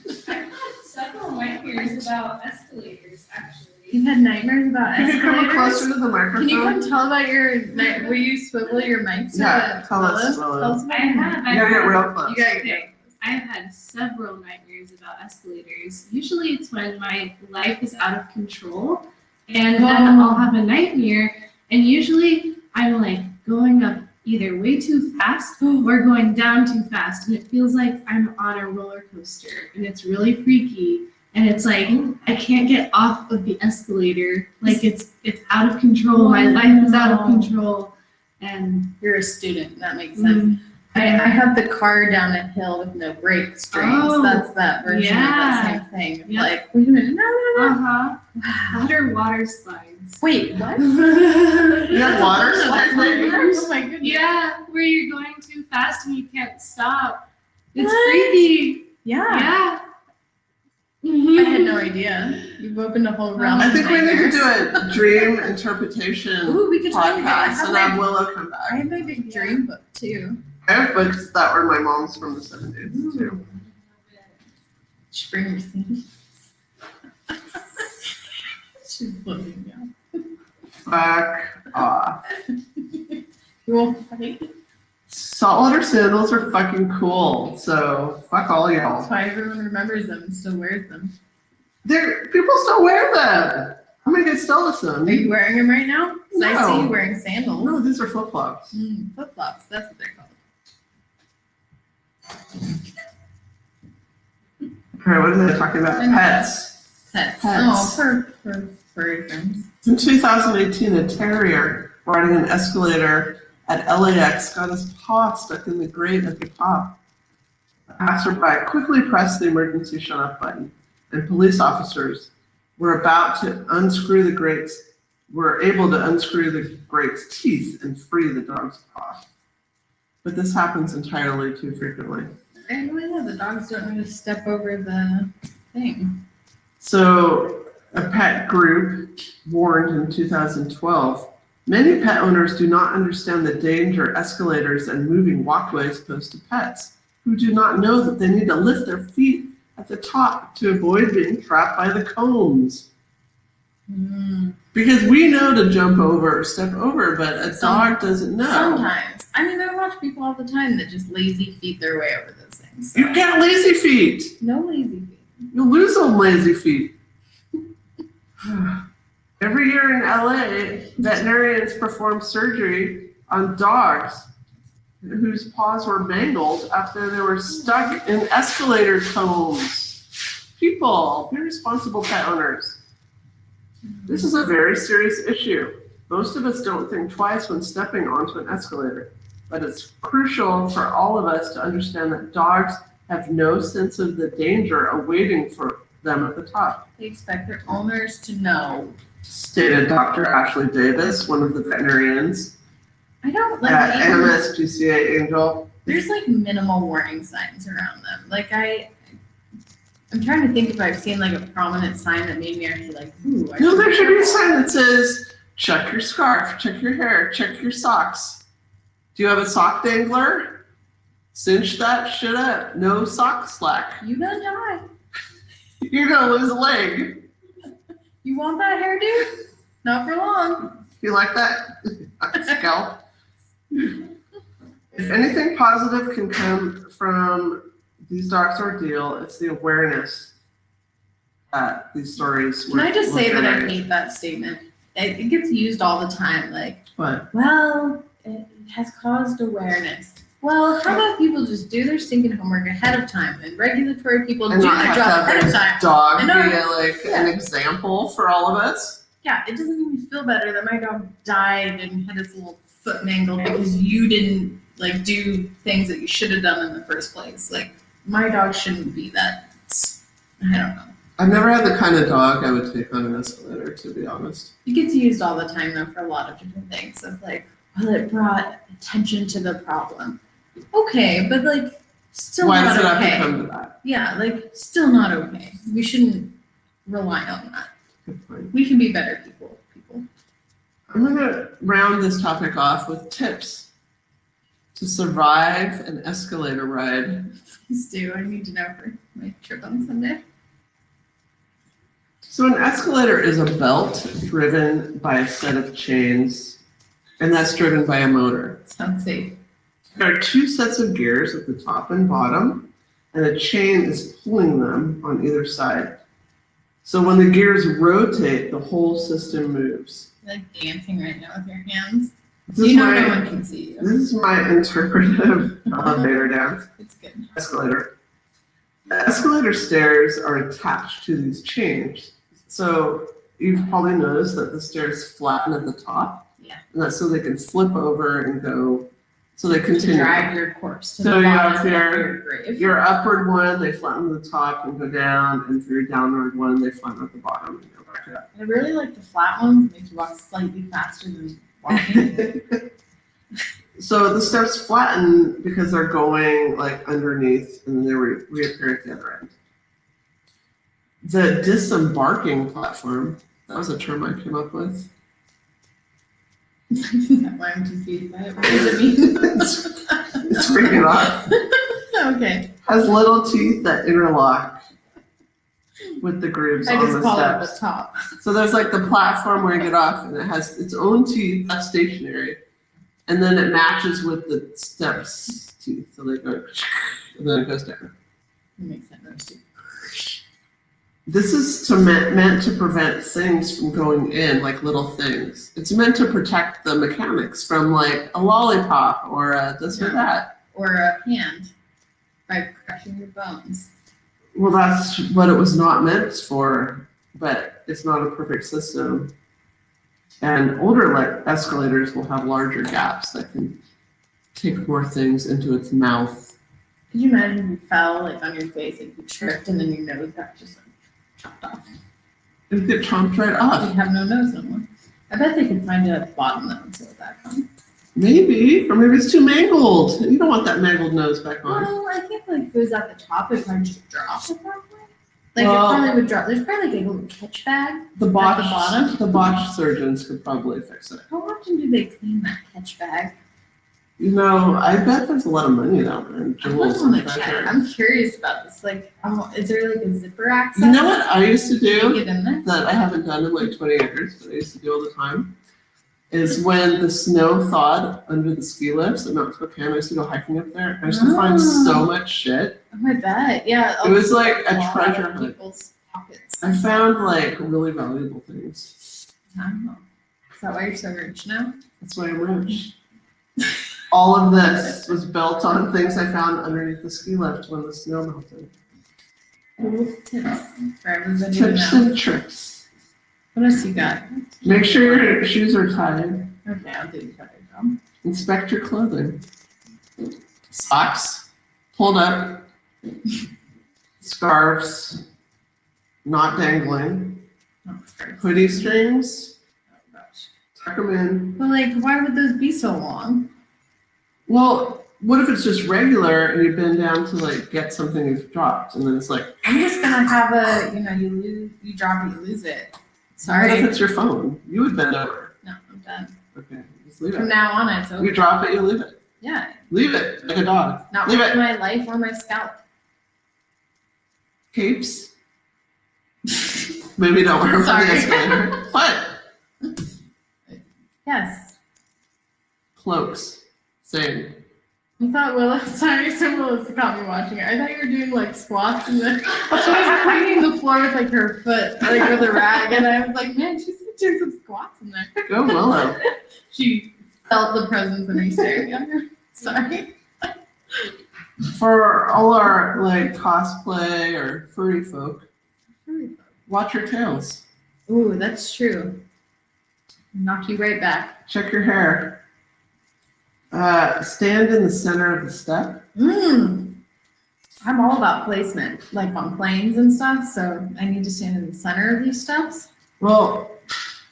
Speaker 3: I've had several nightmares about escalators, actually.
Speaker 1: You've had nightmares about
Speaker 2: Can you come
Speaker 1: escalators?
Speaker 2: closer to the microphone?
Speaker 1: Can you come tell about your night? Will you swivel your mic?
Speaker 2: Yeah, tell us, Willow.
Speaker 1: Tell us about
Speaker 3: I
Speaker 1: your
Speaker 3: have.
Speaker 2: You gotta get real close.
Speaker 1: You gotta get
Speaker 3: I have had several nightmares about escalators. Usually it's when my life is out of control and then I'll have a nightmare and usually I'm like going up either way too fast or going down too fast and it feels like I'm on a roller coaster and it's really freaky and it's like I can't get off of the escalator. Like it's out of control. My life is out of control and
Speaker 1: You're a student. That makes sense. I have the car down a hill with no brake strings.
Speaker 3: Oh,
Speaker 1: That's that version of that same thing.
Speaker 3: Yeah.
Speaker 1: Like, wait a minute, no.
Speaker 3: uh-huh. Water slides.
Speaker 1: Wait, what?
Speaker 2: You have water slide nightmares?
Speaker 1: Oh my goodness.
Speaker 3: Yeah, where you're going too fast and you can't stop. It's
Speaker 1: What?
Speaker 3: freaky.
Speaker 1: Yeah.
Speaker 3: Yeah.
Speaker 1: I had no idea. You've opened a whole realm.
Speaker 2: I
Speaker 1: of
Speaker 2: think we need to
Speaker 1: nightmares.
Speaker 2: do a dream interpretation
Speaker 1: Ooh, we could totally do it.
Speaker 2: podcast and have Willow come
Speaker 1: I
Speaker 2: back.
Speaker 1: have my big dream book too.
Speaker 2: I have books that were my mom's from the 70s too.
Speaker 1: Should bring your thing. She's looking down.
Speaker 2: Back off.
Speaker 1: You won't fight.
Speaker 2: Saltwater sandals are fucking cool, so fuck all y'all.
Speaker 1: That's why everyone remembers them and still wears them.
Speaker 2: People still wear them. I'm gonna get Stella
Speaker 1: Are
Speaker 2: some.
Speaker 1: you wearing them right now? 'Cause I
Speaker 2: No.
Speaker 1: see you wearing sandals.
Speaker 2: No, these are flip flops.
Speaker 1: Flip flops. That's what they're called.
Speaker 2: All right, what are they talking about? Pets.
Speaker 1: Pets.
Speaker 2: Pets.
Speaker 1: Oh, for furry friends.
Speaker 2: In 2018, a terrier riding an escalator at LAX got his paw stuck in the grate at the top. A passerby quickly pressed the emergency shut-off button, and police officers were about to unscrew the grates, were able to unscrew the grate's teeth and free the dog's paw. But this happens entirely too frequently.
Speaker 1: I really know the dogs don't know to step over the thing.
Speaker 2: So, a pet group warned in 2012, many pet owners do not understand the danger escalators and moving walkways pose to pets, who do not know that they need to lift their feet at the top to avoid being trapped by the cones. Because we know to jump over or step over, but a dog doesn't know.
Speaker 1: Sometimes. I mean, I watch people all the time that just lazy feet their way over those things.
Speaker 2: You get lazy feet.
Speaker 1: No lazy feet.
Speaker 2: You lose on lazy feet. Every year in LA, veterinarians perform surgery on dogs whose paws were mangled after they were stuck in escalator cones. People, be responsible pet owners. This is a very serious issue. Most of us don't think twice when stepping onto an escalator, but it's crucial for all of us to understand that dogs have no sense of the danger awaiting for them at the top.
Speaker 1: They expect their owners to know.
Speaker 2: Stated Dr. Ashley Davis, one of the veterinarians
Speaker 1: I don't like
Speaker 2: at
Speaker 1: even-
Speaker 2: MSPCA Angel.
Speaker 1: There's like minimal warning signs around them. Like I'm trying to think if I've seen like a prominent sign that made me actually like, ooh.
Speaker 2: No, there should be a sign that says, check your scarf, check your hair, check your socks. Do you have a sock dangler? Cinch that shit up. No sock slack.
Speaker 1: You gonna die.
Speaker 2: You're gonna lose a leg.
Speaker 1: You want that hairdo? Not for long.
Speaker 2: You like that? Scalp. If anything positive can come from these dogs' ordeal, it's the awareness that these stories
Speaker 1: Can I just say that I
Speaker 2: generate.
Speaker 1: hate that statement? It gets used all the time. Like,
Speaker 2: What?
Speaker 1: well, it has caused awareness. Well, how about people just do their stinking homework ahead of time, and regulatory people
Speaker 2: And
Speaker 1: do
Speaker 2: not
Speaker 1: their
Speaker 2: have to
Speaker 1: job
Speaker 2: have
Speaker 1: ahead of
Speaker 2: their
Speaker 1: time?
Speaker 2: dog
Speaker 1: I
Speaker 2: be
Speaker 1: know.
Speaker 2: like
Speaker 1: Yeah.
Speaker 2: an example for all of us.
Speaker 1: Yeah, it doesn't even feel better that my dog died and had his little foot mangled because you didn't like do things that you should have done in the first place. Like, my dog shouldn't be that. I don't know.
Speaker 2: I've never had the kind of dog I would take on an escalator, to be honest.
Speaker 1: It gets used all the time though for a lot of different things. Of like, well, it brought attention to the problem. Okay, but like, still
Speaker 2: Why
Speaker 1: not
Speaker 2: does it have
Speaker 1: okay.
Speaker 2: to come to that?
Speaker 1: Yeah, like, still not okay. We shouldn't rely on that.
Speaker 2: Good point.
Speaker 1: We can be better people.
Speaker 2: I'm gonna round this topic off with tips to survive an escalator ride.
Speaker 1: Please do. I need to know for my trip on Sunday.
Speaker 2: So an escalator is a belt driven by a set of chains, and that's driven by a motor.
Speaker 1: Sounds safe.
Speaker 2: There are two sets of gears at the top and bottom, and a chain is pulling them on either side. So when the gears rotate, the whole system moves.
Speaker 1: You're like dancing right now with your hands.
Speaker 2: This is
Speaker 1: You know
Speaker 2: my,
Speaker 1: no one can see you.
Speaker 2: this is my interpretive elevator dance.
Speaker 1: It's good.
Speaker 2: Escalator. The escalator stairs are attached to these chains. So you've probably noticed that the stairs flatten at the top.
Speaker 1: Yeah.
Speaker 2: And that's so they can flip over and go, so they
Speaker 1: To
Speaker 2: continue.
Speaker 1: drive your course to
Speaker 2: So
Speaker 1: the
Speaker 2: you
Speaker 1: bottom
Speaker 2: have
Speaker 1: of
Speaker 2: your-
Speaker 1: your grave.
Speaker 2: Your upward one, they flatten the top and go down, and for your downward one, they flatten at the bottom and go back up.
Speaker 1: I really like the flat ones. Make you walk slightly faster than walking.
Speaker 2: So the steps flatten because they're going like underneath and then they reappear at the other end. The disembarking platform, that was a term I came up with.
Speaker 1: Is that why I'm confused by it? What does it mean?
Speaker 2: It's freaking off.
Speaker 1: Okay.
Speaker 2: Has little teeth that interlock with the grooves
Speaker 1: I
Speaker 2: on
Speaker 1: just
Speaker 2: the
Speaker 1: call it the
Speaker 2: steps.
Speaker 1: top.
Speaker 2: So there's like the platform where you get off and it has its own teeth, that's stationary. And then it matches with the steps teeth. So they go, and then it goes down.
Speaker 1: It makes sense too.
Speaker 2: This is meant to prevent things from going in, like little things. It's meant to protect the mechanics from like a lollipop or a this or that.
Speaker 1: Or a hand by crushing your bones.
Speaker 2: Well, that's what it was not meant for, but it's not a perfect system. And older escalators will have larger gaps that can take more things into its mouth.
Speaker 1: Could you imagine if you fell like on your face and you tripped and then your nose got just like chopped off?
Speaker 2: It would get chomped right off.
Speaker 1: You'd have no nose no more. I bet they could find it at the bottom though and sew it back on.
Speaker 2: Maybe, or maybe it's too mangled. You don't want that mangled nose back on.
Speaker 1: Well, I think like if it was at the top, it might just drop at that point. Like
Speaker 2: Well-
Speaker 1: it probably would drop. There's probably like a little catch bag.
Speaker 2: The botch,
Speaker 1: bottom?
Speaker 2: the botch surgeons could probably fix it.
Speaker 1: How often do they clean that catch bag?
Speaker 2: You know, I bet there's a lot of money down there in
Speaker 1: I
Speaker 2: jewels
Speaker 1: want
Speaker 2: and
Speaker 1: to check.
Speaker 2: treasure.
Speaker 1: I'm curious about this. Like, is there like a zipper access?
Speaker 2: You know what I used to
Speaker 1: to
Speaker 2: do
Speaker 1: get in there?
Speaker 2: that I haven't done in like 20 years, but I used to do all the time, is when the snow thawed under the ski lifts at Mount Spokane, I used to go hiking up there. I used to find so much shit.
Speaker 1: Oh, I bet. Yeah.
Speaker 2: It was like a
Speaker 1: lot
Speaker 2: treasure
Speaker 1: of
Speaker 2: hunt.
Speaker 1: People's pockets.
Speaker 2: I found like really valuable things.
Speaker 1: I don't know. Is that why you're so rich now?
Speaker 2: That's why I'm rich. All of this was built on things I found underneath the ski lift when the snow melted.
Speaker 1: Tips for everybody to
Speaker 2: Tips
Speaker 1: know.
Speaker 2: and tricks.
Speaker 1: What else you got?
Speaker 2: Make sure your shoes are tied.
Speaker 1: Okay, I'll do the better job.
Speaker 2: Inspect your clothing. Socks, pulled up. Scarves, not dangling.
Speaker 1: Oh, sorry.
Speaker 2: Hoodie strings,
Speaker 1: Oh, gosh.
Speaker 2: tuck them in.
Speaker 1: But like, why would those be so long?
Speaker 2: Well, what if it's just regular and you've been down to like get something you've dropped and then it's like,
Speaker 1: I'm just gonna have you drop it, you lose it.
Speaker 2: what if
Speaker 1: Sorry.
Speaker 2: it's your phone? You would bend over.
Speaker 1: No, I'm done.
Speaker 2: Okay, just leave
Speaker 1: From
Speaker 2: it.
Speaker 1: now on, it's over.
Speaker 2: You drop it, you leave it.
Speaker 1: Yeah,
Speaker 2: Leave it, like a dog.
Speaker 1: not
Speaker 2: Leave
Speaker 1: with
Speaker 2: it.
Speaker 1: my life or my scalp.
Speaker 2: Capes, maybe don't wear them on the
Speaker 1: Sorry.
Speaker 2: escalator. What?
Speaker 1: Yes.
Speaker 2: Cloaks, same.
Speaker 1: I thought, well, sorry, Melissa caught me watching it. I thought you were doing like squats and then she was cleaning the floor with like her foot, like with a rag, and I was like, man, she's doing some squats in there.
Speaker 2: Go Willow.
Speaker 1: She felt the presence and stared at her. Sorry.
Speaker 2: For all our like cosplay or furry folk, watch your tails.
Speaker 1: Ooh, that's true. Knock you right back.
Speaker 2: Check your hair. Stand in the center of the step.
Speaker 1: I'm all about placement, like on planes and stuff, so I need to stand in the center of these steps.
Speaker 2: Well,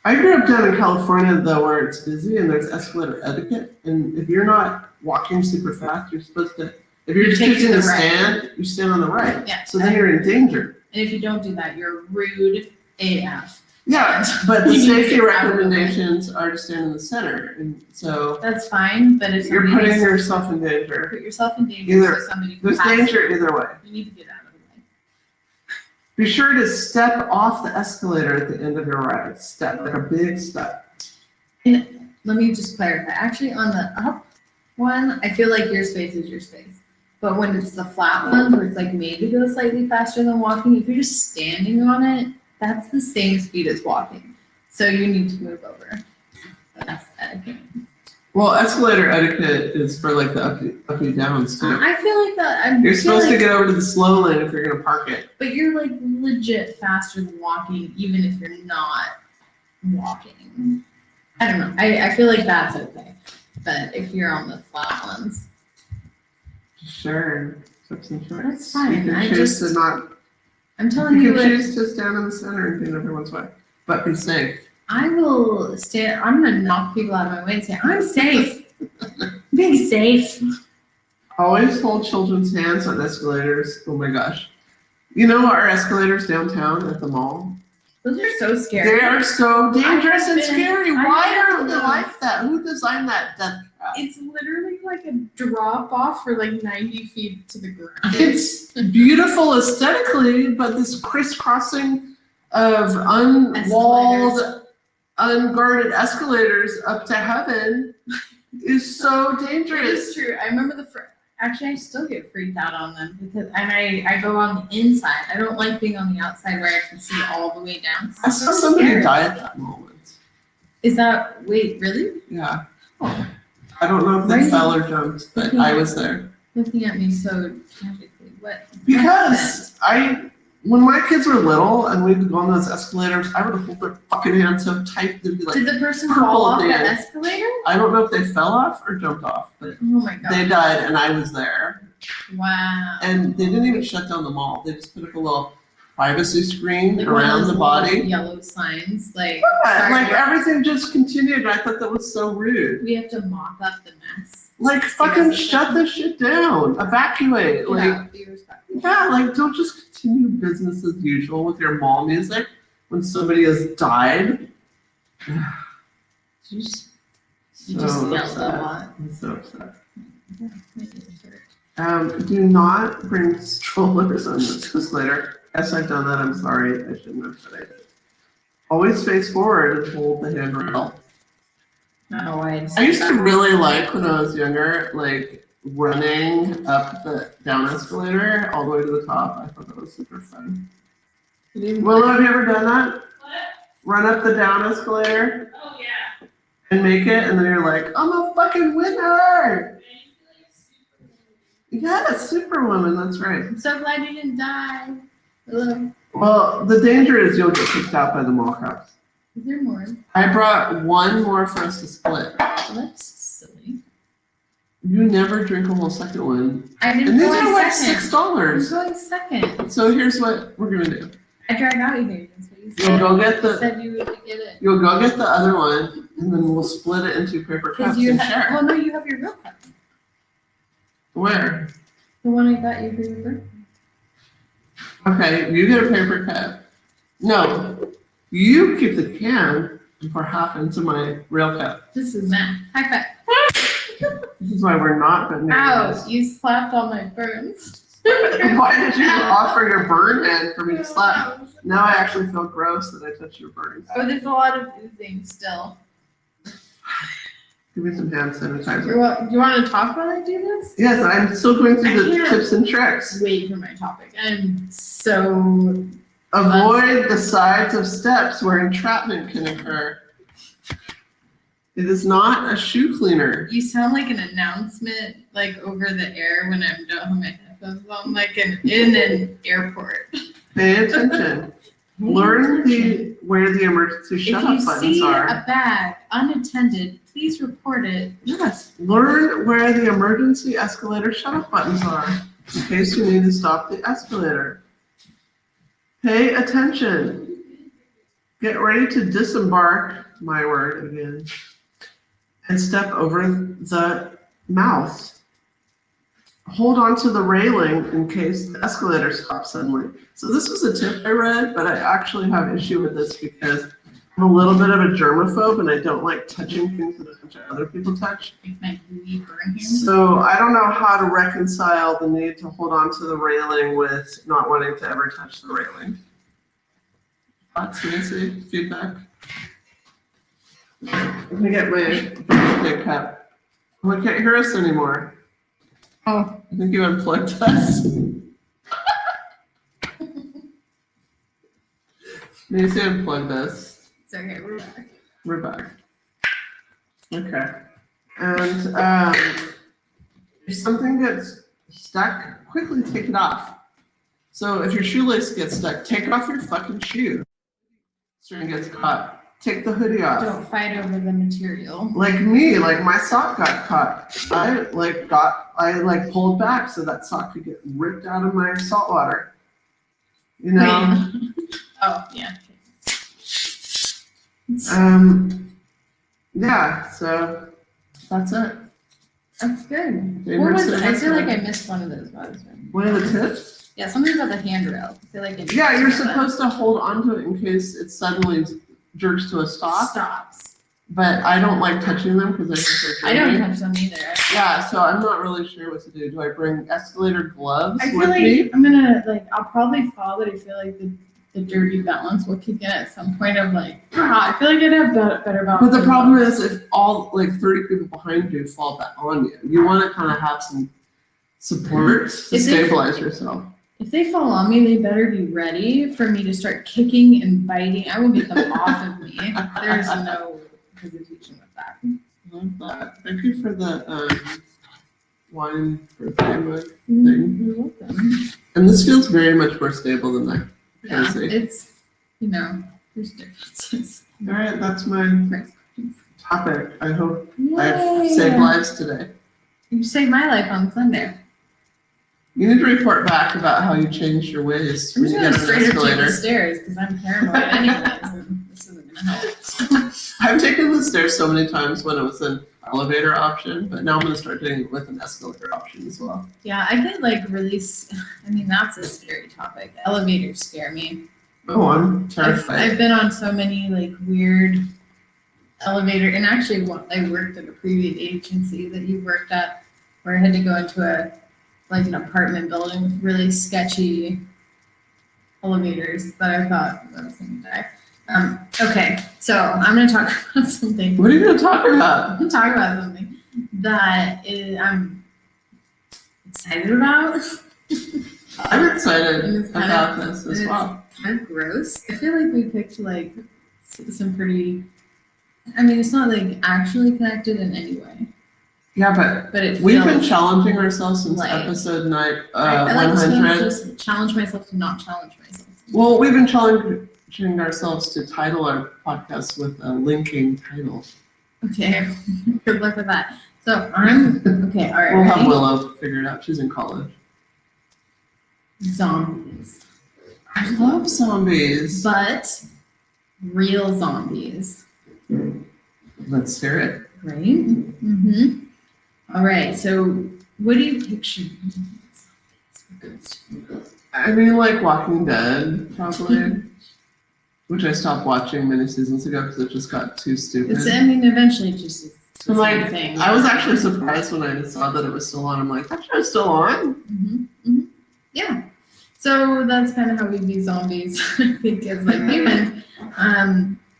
Speaker 2: I grew up down in California though where it's busy and there's escalator etiquette. And if you're not walking super fast, you're supposed to, if you're just choosing to stand, you stand on the right.
Speaker 1: Yeah.
Speaker 2: So then you're in danger.
Speaker 1: And if you don't do that, you're rude AF.
Speaker 2: Yeah, but the
Speaker 1: You need to
Speaker 2: safety
Speaker 1: get out of the way.
Speaker 2: recommendations are to stand in the center. And so
Speaker 1: That's fine, but if
Speaker 2: you're
Speaker 1: somebody
Speaker 2: putting
Speaker 1: needs
Speaker 2: yourself in
Speaker 1: to
Speaker 2: danger.
Speaker 1: put yourself in danger,
Speaker 2: Either-
Speaker 1: so somebody can
Speaker 2: There's
Speaker 1: pass
Speaker 2: danger either way.
Speaker 1: you need to get out of the way.
Speaker 2: Be sure to step off the escalator at the end of your ride. Step, like a big step.
Speaker 1: And let me just clarify. Actually, on the up one, I feel like your space is your space. But when it's the flat ones where it's like made to go slightly faster than walking, if you're just standing on it, that's the same speed as walking. So you need to move over. That's etiquette.
Speaker 2: Well, escalator etiquette is for like the uppy downs too.
Speaker 1: I feel like that.
Speaker 2: You're supposed to get over to the slow lane if you're gonna park it.
Speaker 1: But you're like legit faster than walking, even if you're not walking. I don't know. I feel like that's okay. But if you're on the flat ones,
Speaker 2: Sure, tips and tricks.
Speaker 1: That's fine.
Speaker 2: You
Speaker 1: I
Speaker 2: can choose
Speaker 1: just-
Speaker 2: to not,
Speaker 1: I'm telling
Speaker 2: you
Speaker 1: you
Speaker 2: can
Speaker 1: what,
Speaker 2: choose to stand in the center and get everyone's way, but be safe.
Speaker 1: I will stand. I'm gonna knock people out of my way and say, I'm safe. Being safe.
Speaker 2: Always hold children's hands on escalators. Oh my gosh. You know our escalators downtown at the mall?
Speaker 1: Those are so scary.
Speaker 2: They are so dangerous and
Speaker 1: been-
Speaker 2: scary.
Speaker 1: I
Speaker 2: Why
Speaker 1: have
Speaker 2: are they
Speaker 1: been.
Speaker 2: like that? Who designed that death trap?
Speaker 1: It's literally like a drop off for like 90 feet to the ground.
Speaker 2: It's beautiful aesthetically, but this crisscrossing of unwalled, unguarded escalators up to heaven is so
Speaker 1: It is
Speaker 2: dangerous.
Speaker 1: true. I remember actually I still get freaked out on them because I go on the inside. I don't like being on the outside where I can see all the way down.
Speaker 2: I saw somebody die at that moment.
Speaker 1: Is that wait, really?
Speaker 2: Yeah.
Speaker 1: Oh,
Speaker 2: I don't know if
Speaker 1: Why
Speaker 2: they
Speaker 1: is
Speaker 2: fell or jumped, but I was there.
Speaker 1: looking at me so tragically. What?
Speaker 2: Because when my kids were little and we'd go on those escalators, I would hold their fucking hands so tight they'd be like,
Speaker 1: Did the person
Speaker 2: purple
Speaker 1: fall off the
Speaker 2: there.
Speaker 1: escalator?
Speaker 2: I don't know if they fell off or jumped off, but
Speaker 1: Oh my god.
Speaker 2: they died and I was there.
Speaker 1: Wow.
Speaker 2: And they didn't even shut down the mall. They just put up a little privacy screen
Speaker 1: Like one of
Speaker 2: around
Speaker 1: those
Speaker 2: the
Speaker 1: little
Speaker 2: body.
Speaker 1: yellow signs, like
Speaker 2: Yeah,
Speaker 1: sorry,
Speaker 2: like everything just continued. And I thought that was so rude.
Speaker 1: we have to mop up the mess.
Speaker 2: Like fucking shut this shit down. Evacuate. Like
Speaker 1: Yeah, be respectful.
Speaker 2: yeah, like don't just continue business as usual with your mall music when somebody has died.
Speaker 1: You just
Speaker 2: So
Speaker 1: yelled a
Speaker 2: upset.
Speaker 1: lot.
Speaker 2: I'm so upset.
Speaker 1: Yeah, make it hurt.
Speaker 2: Do not bring strollers on this escalator. Yes, I've done that. I'm sorry. I shouldn't have, but I did. Always face forward and hold the handrail.
Speaker 1: No, I
Speaker 2: used to really like when I was younger, like running up the down escalator all the way to the top. I thought that was super fun. Willow, have you ever done that?
Speaker 3: What?
Speaker 2: Run up the down escalator
Speaker 3: Oh yeah.
Speaker 2: and make it, and then you're like, I'm a fucking winner! Yeah, Superwoman, that's right.
Speaker 1: I'm so glad you didn't die. Hello.
Speaker 2: Well, the danger is you'll get kicked out by the mall cops.
Speaker 1: Is there more?
Speaker 2: I brought one more for us to split.
Speaker 1: Well, that's silly.
Speaker 2: You never drink a whole second one.
Speaker 1: I didn't
Speaker 2: And these
Speaker 1: go
Speaker 2: are like
Speaker 1: second. I'm
Speaker 2: $6.
Speaker 1: going second.
Speaker 2: So here's what we're gonna do.
Speaker 1: I drag out you here. That's what you said.
Speaker 2: You'll go get
Speaker 1: You
Speaker 2: the
Speaker 1: said you would get it.
Speaker 2: you'll go get the other one, and then we'll split it into paper cups
Speaker 1: Because you
Speaker 2: and
Speaker 1: have,
Speaker 2: share.
Speaker 1: well, no, you have your real cup.
Speaker 2: Where?
Speaker 1: The one I got you for your birthday.
Speaker 2: Okay, you get a paper cup. No, you keep the can and pour half into my real cup.
Speaker 1: This is math. High five.
Speaker 2: This is why we're not good
Speaker 1: Ow,
Speaker 2: neighbors.
Speaker 1: you slapped all my burns.
Speaker 2: Why did you offer your burn hand for me to slap? Now I actually feel gross that I touched your burns.
Speaker 1: Oh, there's a lot of oozing still.
Speaker 2: Give me some hand sanitizer.
Speaker 1: Do you want to talk while I do this?
Speaker 2: Yes, I'm still going through
Speaker 1: I
Speaker 2: the
Speaker 1: can't
Speaker 2: tips and tricks.
Speaker 1: Wait for my topic. I'm so
Speaker 2: Avoid the sides of steps where entrapment can occur. It is not a shoe cleaner.
Speaker 1: You sound like an announcement, like over the air when I don't have my headphones on, like in an airport.
Speaker 2: Pay attention. Learn where the emergency shut-off
Speaker 1: If you
Speaker 2: buttons
Speaker 1: see
Speaker 2: are.
Speaker 1: a bag unattended, please report it.
Speaker 2: Yes, learn where the emergency escalator shut-off buttons are in case you need to stop the escalator. Pay attention. Get ready to disembark, my word again, and step over the mouth. Hold on to the railing in case the escalator stops suddenly. So this was a tip I read, but I actually have issue with this because I'm a little bit of a germaphobe and I don't like touching things that other people touch.
Speaker 1: Like my gooey burn hands.
Speaker 2: So I don't know how to reconcile the need to hold on to the railing with not wanting to ever touch the railing. Thoughts, Macie? Feedback? Let me get my birthday cap. Oh, I can't hear us anymore.
Speaker 1: Oh,
Speaker 2: I think you unplugged us. Macie unplugged us.
Speaker 1: it's okay, we're back.
Speaker 2: We're back. Okay. And if something gets stuck, quickly take it off. So if your shoelace gets stuck, take off your fucking shoe. String gets caught. Take the hoodie off.
Speaker 1: Don't fight over the material.
Speaker 2: Like me, like my sock got caught. I pulled back so that sock could get ripped out of my salt water. You know?
Speaker 1: Oh, yeah.
Speaker 2: Yeah, so that's it.
Speaker 1: That's good.
Speaker 2: They
Speaker 1: What
Speaker 2: were
Speaker 1: was
Speaker 2: so
Speaker 1: it? I feel like
Speaker 2: good.
Speaker 1: I missed one of those ones.
Speaker 2: One of the tips?
Speaker 1: Yeah, something about the handrail. I feel like it.
Speaker 2: Yeah, you're supposed to hold onto it in case it suddenly jerks to a stop.
Speaker 1: Stops.
Speaker 2: But I don't like touching them because I think they're
Speaker 1: I don't
Speaker 2: dirty.
Speaker 1: touch them either.
Speaker 2: Yeah, so I'm not really sure what to do. Do I bring escalator gloves
Speaker 1: I feel
Speaker 2: with
Speaker 1: like
Speaker 2: me?
Speaker 1: I'm gonna I'll probably fall, but I feel like the dirty balance will kick in at some point of like, I feel like I'd have better balance.
Speaker 2: But the problem is if all 30 people behind you fall back on you, you want to kind of have some support to stabilize yourself.
Speaker 1: If they fall on me, they better be ready for me to start kicking and biting. I will get them off of me. There's no hesitation with that.
Speaker 2: I love that. Thank you for the wine birthday mug thing.
Speaker 1: You're welcome.
Speaker 2: And this feels very much more stable than that.
Speaker 1: Yeah,
Speaker 2: Crazy.
Speaker 1: it's, there's differences.
Speaker 2: All right, that's my topic. I hope
Speaker 1: Yay.
Speaker 2: I've saved lives today.
Speaker 1: You saved my life on Sunday.
Speaker 2: You need to report back about how you changed your ways
Speaker 1: I'm
Speaker 2: when
Speaker 1: just
Speaker 2: you
Speaker 1: gonna
Speaker 2: get on an
Speaker 1: straight up take the
Speaker 2: escalator.
Speaker 1: stairs because I'm paranoid anyways, and this isn't gonna help.
Speaker 2: I've taken the stairs so many times when it was an elevator option, but now I'm gonna start doing it with an escalator option as well.
Speaker 1: Yeah, I get that's a scary topic. Elevators scare me.
Speaker 2: Oh, I'm terrified.
Speaker 1: I've been on so many weird elevator, and actually I worked at a previous agency that you worked at where I had to go into an apartment building with really sketchy elevators that I thought I was gonna die. Okay, so I'm gonna talk about something.
Speaker 2: What are you gonna talk about?
Speaker 1: I'm gonna talk about something that I'm excited about.
Speaker 2: I'm excited
Speaker 1: And it's kind
Speaker 2: about
Speaker 1: of-
Speaker 2: this as
Speaker 1: it's
Speaker 2: well.
Speaker 1: kind of gross. I feel like we picked some pretty. It's not actually connected in any way,
Speaker 2: Yeah,
Speaker 1: but it.
Speaker 2: we've been
Speaker 1: feels
Speaker 2: challenging ourselves since
Speaker 1: like-
Speaker 2: episode
Speaker 1: I like to
Speaker 2: 100.
Speaker 1: just challenge myself to not challenge myself.
Speaker 2: Well, we've been challenging ourselves to title our podcast with a linking title.
Speaker 1: Okay, good luck with that. So I'm okay. All right.
Speaker 2: We'll have
Speaker 1: ready?
Speaker 2: Willow figured out. She's in college.
Speaker 1: Zombies,
Speaker 2: I love zombies.
Speaker 1: but real zombies,
Speaker 2: Let's hear it.
Speaker 1: right? Mm-hmm. All right. So what do you picture?
Speaker 2: I mean, like Walking Dead, probably. Which I stopped watching many seasons ago because it just got too stupid.
Speaker 1: Eventually it's just the
Speaker 2: And,
Speaker 1: same thing.
Speaker 2: I was actually surprised when I saw that it was still on. I'm like, that show's still on?
Speaker 1: Yeah. So that's kind of how we view zombies, I think, as humans.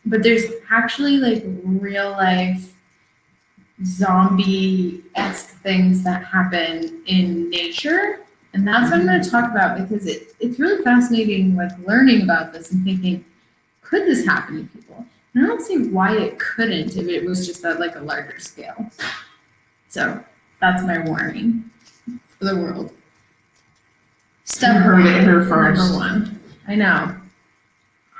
Speaker 1: But there's actually real life zombie-esque things that happen in nature. And that's what I'm going to talk about because it's really fascinating, like learning about this and thinking, could this happen to people? And I don't see why it couldn't if it was just at like a larger scale. So that's my warning for the world. Step
Speaker 2: You heard it here first.
Speaker 1: Number one. I know.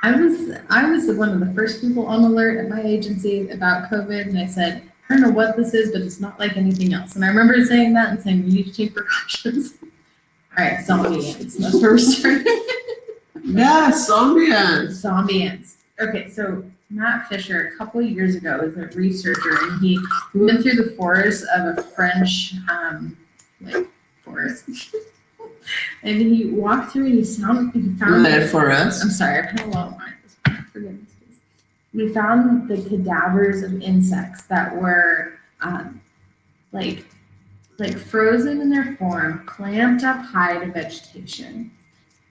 Speaker 1: I was one of the first people on alert at my agency about COVID, and I said, I don't know what this is, but it's not like anything else. And I remember saying that and saying, we need to take precautions. All right, zombie ants. That's where we're starting.
Speaker 2: Yes, zombie ants.
Speaker 1: Zombie ants. Okay, so Matt Fisher, a couple of years ago, was a researcher, and he went through the forest of a French, forest. And he walked through and he found
Speaker 2: Le forest.
Speaker 1: I'm sorry, I've had a lot of wine. For goodness sakes. We found the cadavers of insects that were like frozen in their form, clamped up high to vegetation.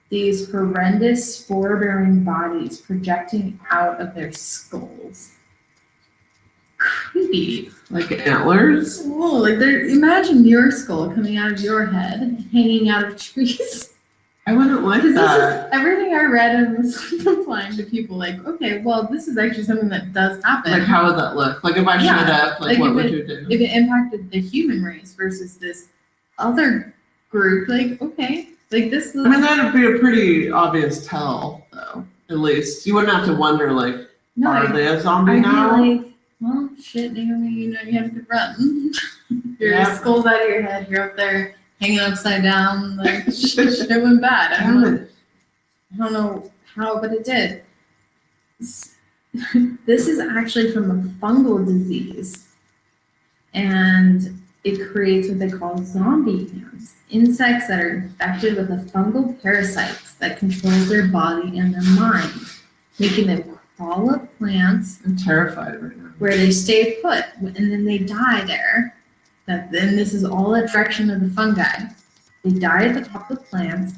Speaker 1: These horrendous spore-bearing bodies projecting out of their skulls. Creepy.
Speaker 2: Like antlers?
Speaker 1: Oh, like imagine your skull coming out of your head, hanging out of trees.
Speaker 2: I wouldn't like
Speaker 1: Because this
Speaker 2: that.
Speaker 1: is everything I read and was applying to people like, okay, well, this is actually something that does happen.
Speaker 2: Like, how would that look? Like, if I
Speaker 1: Yeah,
Speaker 2: showed up, like what would you do?
Speaker 1: If it impacted the human race versus this other group, like, okay, like this.
Speaker 2: I mean, that'd be a pretty obvious tell, though. At least you wouldn't have to wonder, like,
Speaker 1: no,
Speaker 2: are they a zombie
Speaker 1: I'd
Speaker 2: now?
Speaker 1: be like, well, shit, Naomi, you know, you have to run. Your skull's out of your head. You're up there hanging upside down. Like, shit went bad. I don't know how, but it did. This is actually from a fungal disease, and it creates what they call zombie ants, insects that are infected with a fungal parasites that controls their body and their mind, making them crawl up plants.
Speaker 2: I'm terrified right now.
Speaker 1: Where they stay put, and then they die there. Then this is all a direction of the fungi. They die at the top of the plants.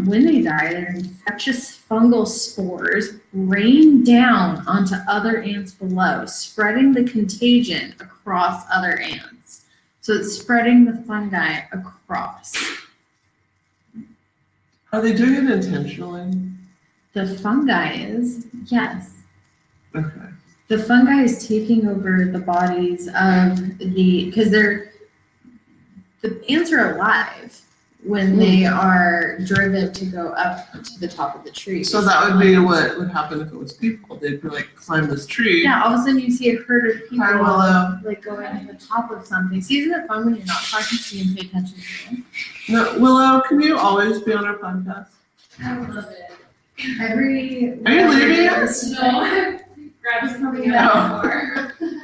Speaker 1: When they die, their infectious fungal spores rain down onto other ants below, spreading the contagion across other ants. So it's spreading the fungi across.
Speaker 2: Are they doing it intentionally?
Speaker 1: The fungi is, yes.
Speaker 2: Okay.
Speaker 1: The fungi is taking over the bodies of because the ants are alive when they are driven to go up to the top of the tree.
Speaker 2: So that would be what would happen if it was people. They'd be like, climb this tree.
Speaker 1: Yeah, all of a sudden you see a herd of people
Speaker 2: Hi, Willow.
Speaker 1: like going to the top of something. See, isn't it fun when you're not talking to you and pay attention to them?
Speaker 2: No, Willow, can you always be on our podcast?
Speaker 3: I love it.
Speaker 2: Are you leaving us?
Speaker 3: No. Grabs coming
Speaker 2: out.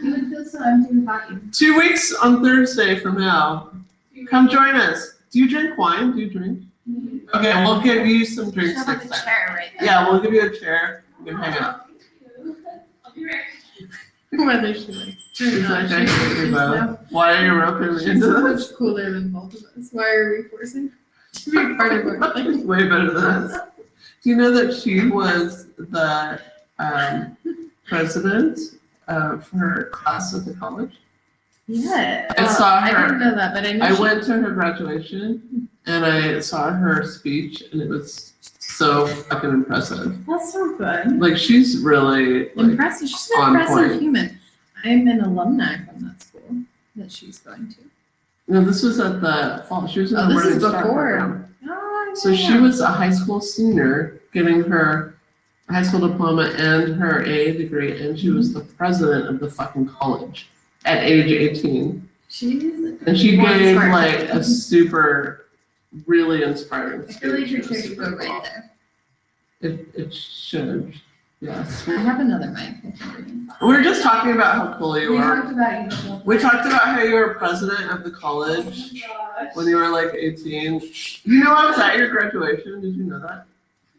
Speaker 1: You would feel so empty without you.
Speaker 2: 2 weeks on Thursday from now. Come join us. Do you drink wine? Do you drink? Okay, we'll give you some drinks
Speaker 1: Just have
Speaker 2: next
Speaker 1: a
Speaker 2: time.
Speaker 1: chair right there.
Speaker 2: Yeah, we'll give you a chair. You can hang out.
Speaker 3: I'll be right
Speaker 1: Whether she likes
Speaker 2: She's
Speaker 1: or not.
Speaker 2: like, I hate you both. Why are you roping me
Speaker 1: She's
Speaker 2: into
Speaker 1: so
Speaker 2: this?
Speaker 1: much cooler than both of us. Why are we forcing her to be part of our thing?
Speaker 2: Way better than us. Do you know that she was the president of her class at the college?
Speaker 1: Yeah.
Speaker 2: I saw
Speaker 1: I
Speaker 2: her.
Speaker 1: didn't know that, but I knew
Speaker 2: I
Speaker 1: she
Speaker 2: went to her graduation and I saw her speech and it was so fucking impressive.
Speaker 1: That's so good.
Speaker 2: Like she's really like,
Speaker 1: Impressive. She's an
Speaker 2: on
Speaker 1: impressive
Speaker 2: point.
Speaker 1: human. I'm an alumni from that school that she's going to.
Speaker 2: no, this was at the fall. She was in
Speaker 1: Oh,
Speaker 2: the
Speaker 1: this is
Speaker 2: Morning Star
Speaker 1: before.
Speaker 2: program.
Speaker 1: Oh,
Speaker 2: So she was a high school senior getting her high school diploma and her AA degree, and she was the president of the fucking college at age 18.
Speaker 1: She's
Speaker 2: And she
Speaker 1: one
Speaker 2: gave
Speaker 1: smart
Speaker 2: like
Speaker 1: kid.
Speaker 2: a super, really inspiring
Speaker 1: I feel like
Speaker 2: speech.
Speaker 1: your
Speaker 2: It was
Speaker 1: chair should
Speaker 2: super
Speaker 1: go right
Speaker 2: cool.
Speaker 1: there.
Speaker 2: It should, yes.
Speaker 1: I have another mic. I can bring in.
Speaker 2: We were just talking about how cool you
Speaker 1: We
Speaker 2: are.
Speaker 1: talked about you. the whole
Speaker 2: We
Speaker 1: time.
Speaker 2: talked about how you were president of the college
Speaker 3: gosh.
Speaker 2: when you were like 18. You know, I was at your graduation. Did you know that?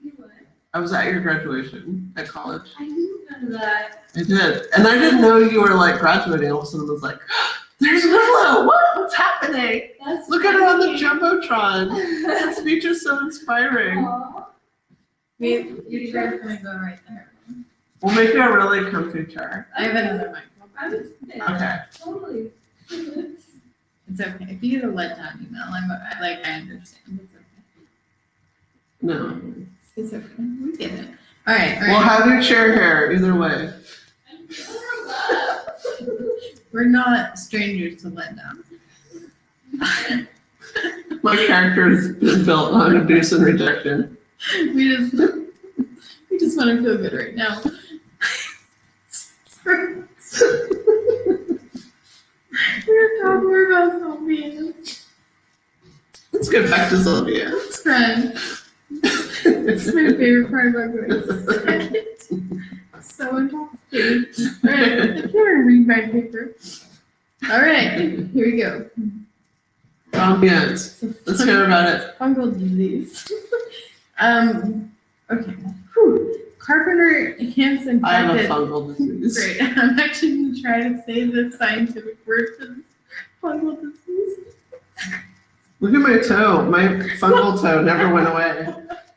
Speaker 3: You would.
Speaker 2: I was at your graduation at college.
Speaker 3: I knew none of that.
Speaker 2: I did. And I didn't know you were like graduating. All of a sudden I was like, there's Willow. What's happening?
Speaker 3: That's
Speaker 2: Look at her on the
Speaker 3: funny.
Speaker 2: Jumbotron. That speech is so inspiring.
Speaker 3: Aw.
Speaker 1: Your chair's gonna go right there.
Speaker 2: We'll make you a really comfy chair.
Speaker 1: I have another mic.
Speaker 2: Okay.
Speaker 3: Totally.
Speaker 1: It's okay. If you get a letdown email, I understand. It's okay.
Speaker 2: No.
Speaker 1: It's okay. We get it. All right.
Speaker 2: We'll have your chair here either way.
Speaker 1: We're not strangers to letdown.
Speaker 2: My character has been built on abuse and rejection.
Speaker 1: We just want to feel good right now. We're talking more about Sylvia.
Speaker 2: Let's get back to Sylvia.
Speaker 1: It's fun. It's my favorite part about going second. So intoxicated. All right, I can't even read my paper. All right, here we go.
Speaker 2: Yes. Let's hear about it.
Speaker 1: Fungal disease. Okay. Whew. Carpenter ants
Speaker 2: I have a
Speaker 1: infected.
Speaker 2: fungal disease.
Speaker 1: Great. I'm actually going to try to say the scientific word for this fungal disease.
Speaker 2: Look at my toe. My fungal toe never went away.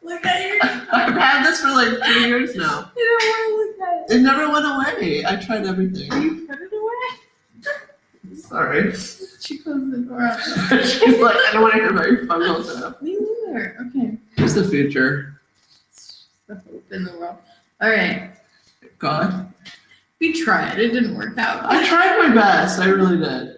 Speaker 1: Look at your.
Speaker 2: I've had this for like 3 years now.
Speaker 1: You don't want to look at it.
Speaker 2: It never went away. I tried everything.
Speaker 1: You put it away.
Speaker 2: Sorry.
Speaker 1: She closed the door on it.
Speaker 2: She's like, I don't want to hear about your fungal toe.
Speaker 1: Me neither. Okay.
Speaker 2: Here's the future.
Speaker 1: The hope in the world. All right.
Speaker 2: God.
Speaker 1: We tried. It didn't work out.
Speaker 2: I tried my best. I really did.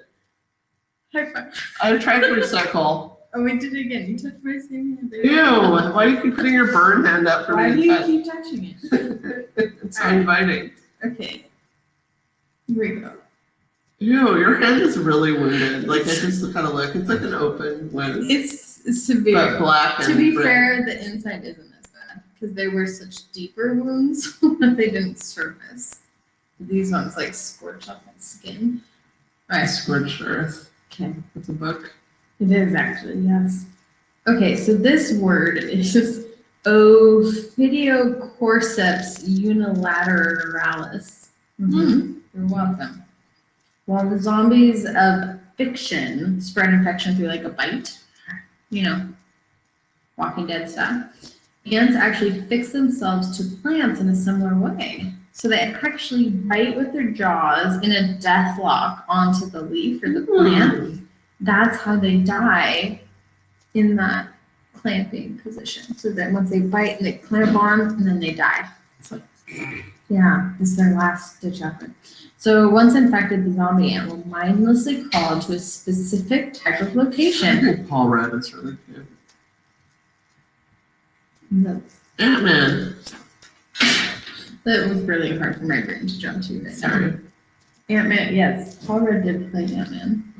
Speaker 1: High five.
Speaker 2: I tried to recycle.
Speaker 1: Oh, we did it again. You touched my same hand.
Speaker 2: Ew. Why do you keep putting your burn hand up for
Speaker 1: Why do
Speaker 2: me to
Speaker 1: you
Speaker 2: touch?
Speaker 1: keep touching it?
Speaker 2: It's so inviting.
Speaker 1: Okay. Here we go.
Speaker 2: Ew, your hand is really wounded. Like, I just kind of look. It's like an open wound.
Speaker 1: It's severe.
Speaker 2: But black and
Speaker 1: To be
Speaker 2: red.
Speaker 1: fair, the inside isn't as bad because they were such deeper wounds that they didn't surface. These ones like scorch up my skin. All right.
Speaker 2: Scorched earth.
Speaker 1: Okay.
Speaker 2: It's a book.
Speaker 1: It is actually, yes. Okay, so this word is Ophidiocorceps unilateralis. You're welcome. While the zombies of fiction spread infection through like a bite, Walking Dead stuff, ants actually fix themselves to plants in a similar way. So they actually bite with their jaws in a death lock onto the leaf or the plant. That's how they die in that clamping position. So that once they bite, they clamp on and then they die. So, yeah, this is their last ditch effort. So once infected, the zombie ant will mindlessly crawl to a specific type of
Speaker 2: I
Speaker 1: location.
Speaker 2: think Paul Rudd is really cute. Ant-Man.
Speaker 1: That was really hard for my brain to jump to right now.
Speaker 2: Sorry.
Speaker 1: Ant-Man, yes, Paul Rudd did play Ant-Man.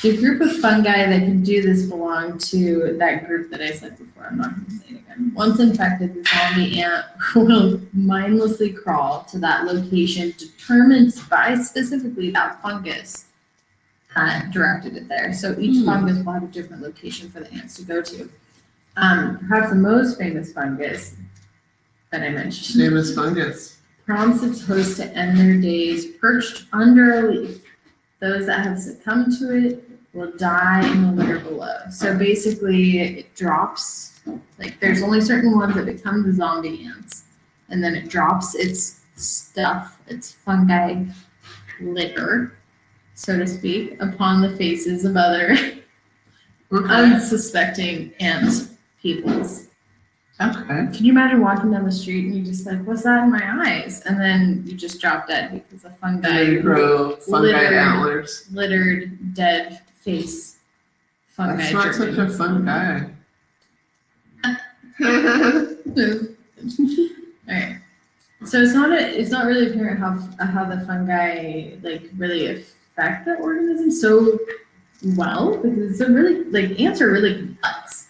Speaker 1: The group of fungi that can do this belong to that group that I said before. I'm not going to say it again. Once infected, the zombie ant will mindlessly crawl to that location determined by specifically that fungus that directed it there. So each fungus will have a different location for the ants to go to. Perhaps the most famous fungus that I mentioned
Speaker 2: Famous fungus.
Speaker 1: prompts its host to end their days perched under a leaf. Those that have succumbed to it will die in the litter below. So basically, it drops, like there's only certain ones that become the zombie ants, and then it drops its stuff, its fungi litter, so to speak, upon the faces of other unsuspecting ant peoples.
Speaker 2: Okay.
Speaker 1: Can you imagine walking down the street and you just like, what's that in my eyes? And then you just drop dead because the
Speaker 2: And
Speaker 1: fungi
Speaker 2: they grow fungi
Speaker 1: littered-
Speaker 2: antlers.
Speaker 1: littered dead face fungi.
Speaker 2: That's not such a fun guy.
Speaker 1: Alright. So it's not really apparent how the fungi like really affect the organism so well because it's a really ants are really complex.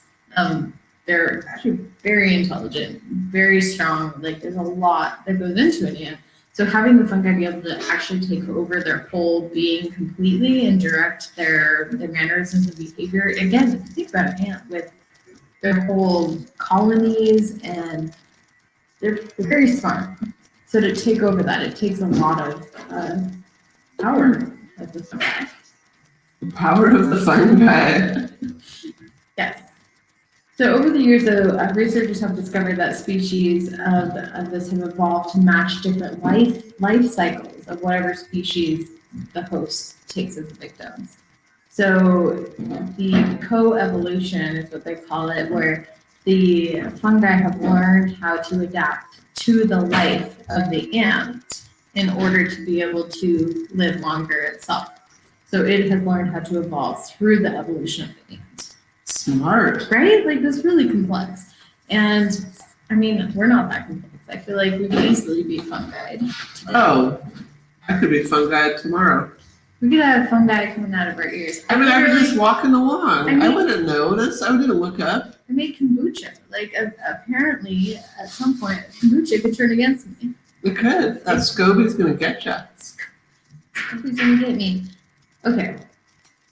Speaker 1: They're actually very intelligent, very strong. Like there's a lot that goes into an ant. So having the fungi be able to actually take over their whole being completely and direct their mannerisms and behavior. Again, if you think about an ant with their whole colonies and they're very smart. So to take over that, it takes a lot of power of the fungi.
Speaker 2: The power of the fungi.
Speaker 1: Yes. So over the years, though, researchers have discovered that species of this have evolved to match different life cycles of whatever species the host takes as victims. So the co-evolution is what they call it, where the fungi have learned how to adapt to the life of the ant in order to be able to live longer itself. So it has learned how to evolve through the evolution of the ant.
Speaker 2: Smart.
Speaker 1: Right? Like, that's really complex. And I mean, we're not that complex. I feel like we could easily be fungi.
Speaker 2: Oh, I could be fungi tomorrow.
Speaker 1: We could have fungi coming out of our ears.
Speaker 2: I mean, I was just walking along.
Speaker 1: I mean-
Speaker 2: I wouldn't notice. I wouldn't look up.
Speaker 1: I made kombucha. Like, apparently, at some point, kombucha could turn against me.
Speaker 2: It could. That scoby's gonna get you.
Speaker 1: Who's gonna get me? Okay.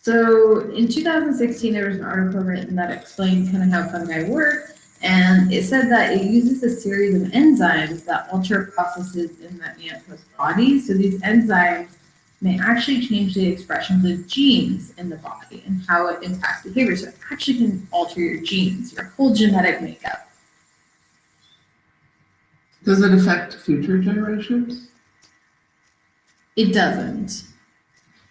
Speaker 1: So in 2016, there was an article written that explained kind of how fungi work, and it said that it uses a series of enzymes that alter processes in the ant host body. So these enzymes may actually change the expressions of genes in the body and how it impacts behavior. So it actually can alter your genes, your whole genetic makeup.
Speaker 2: Does it affect future generations?
Speaker 1: It doesn't.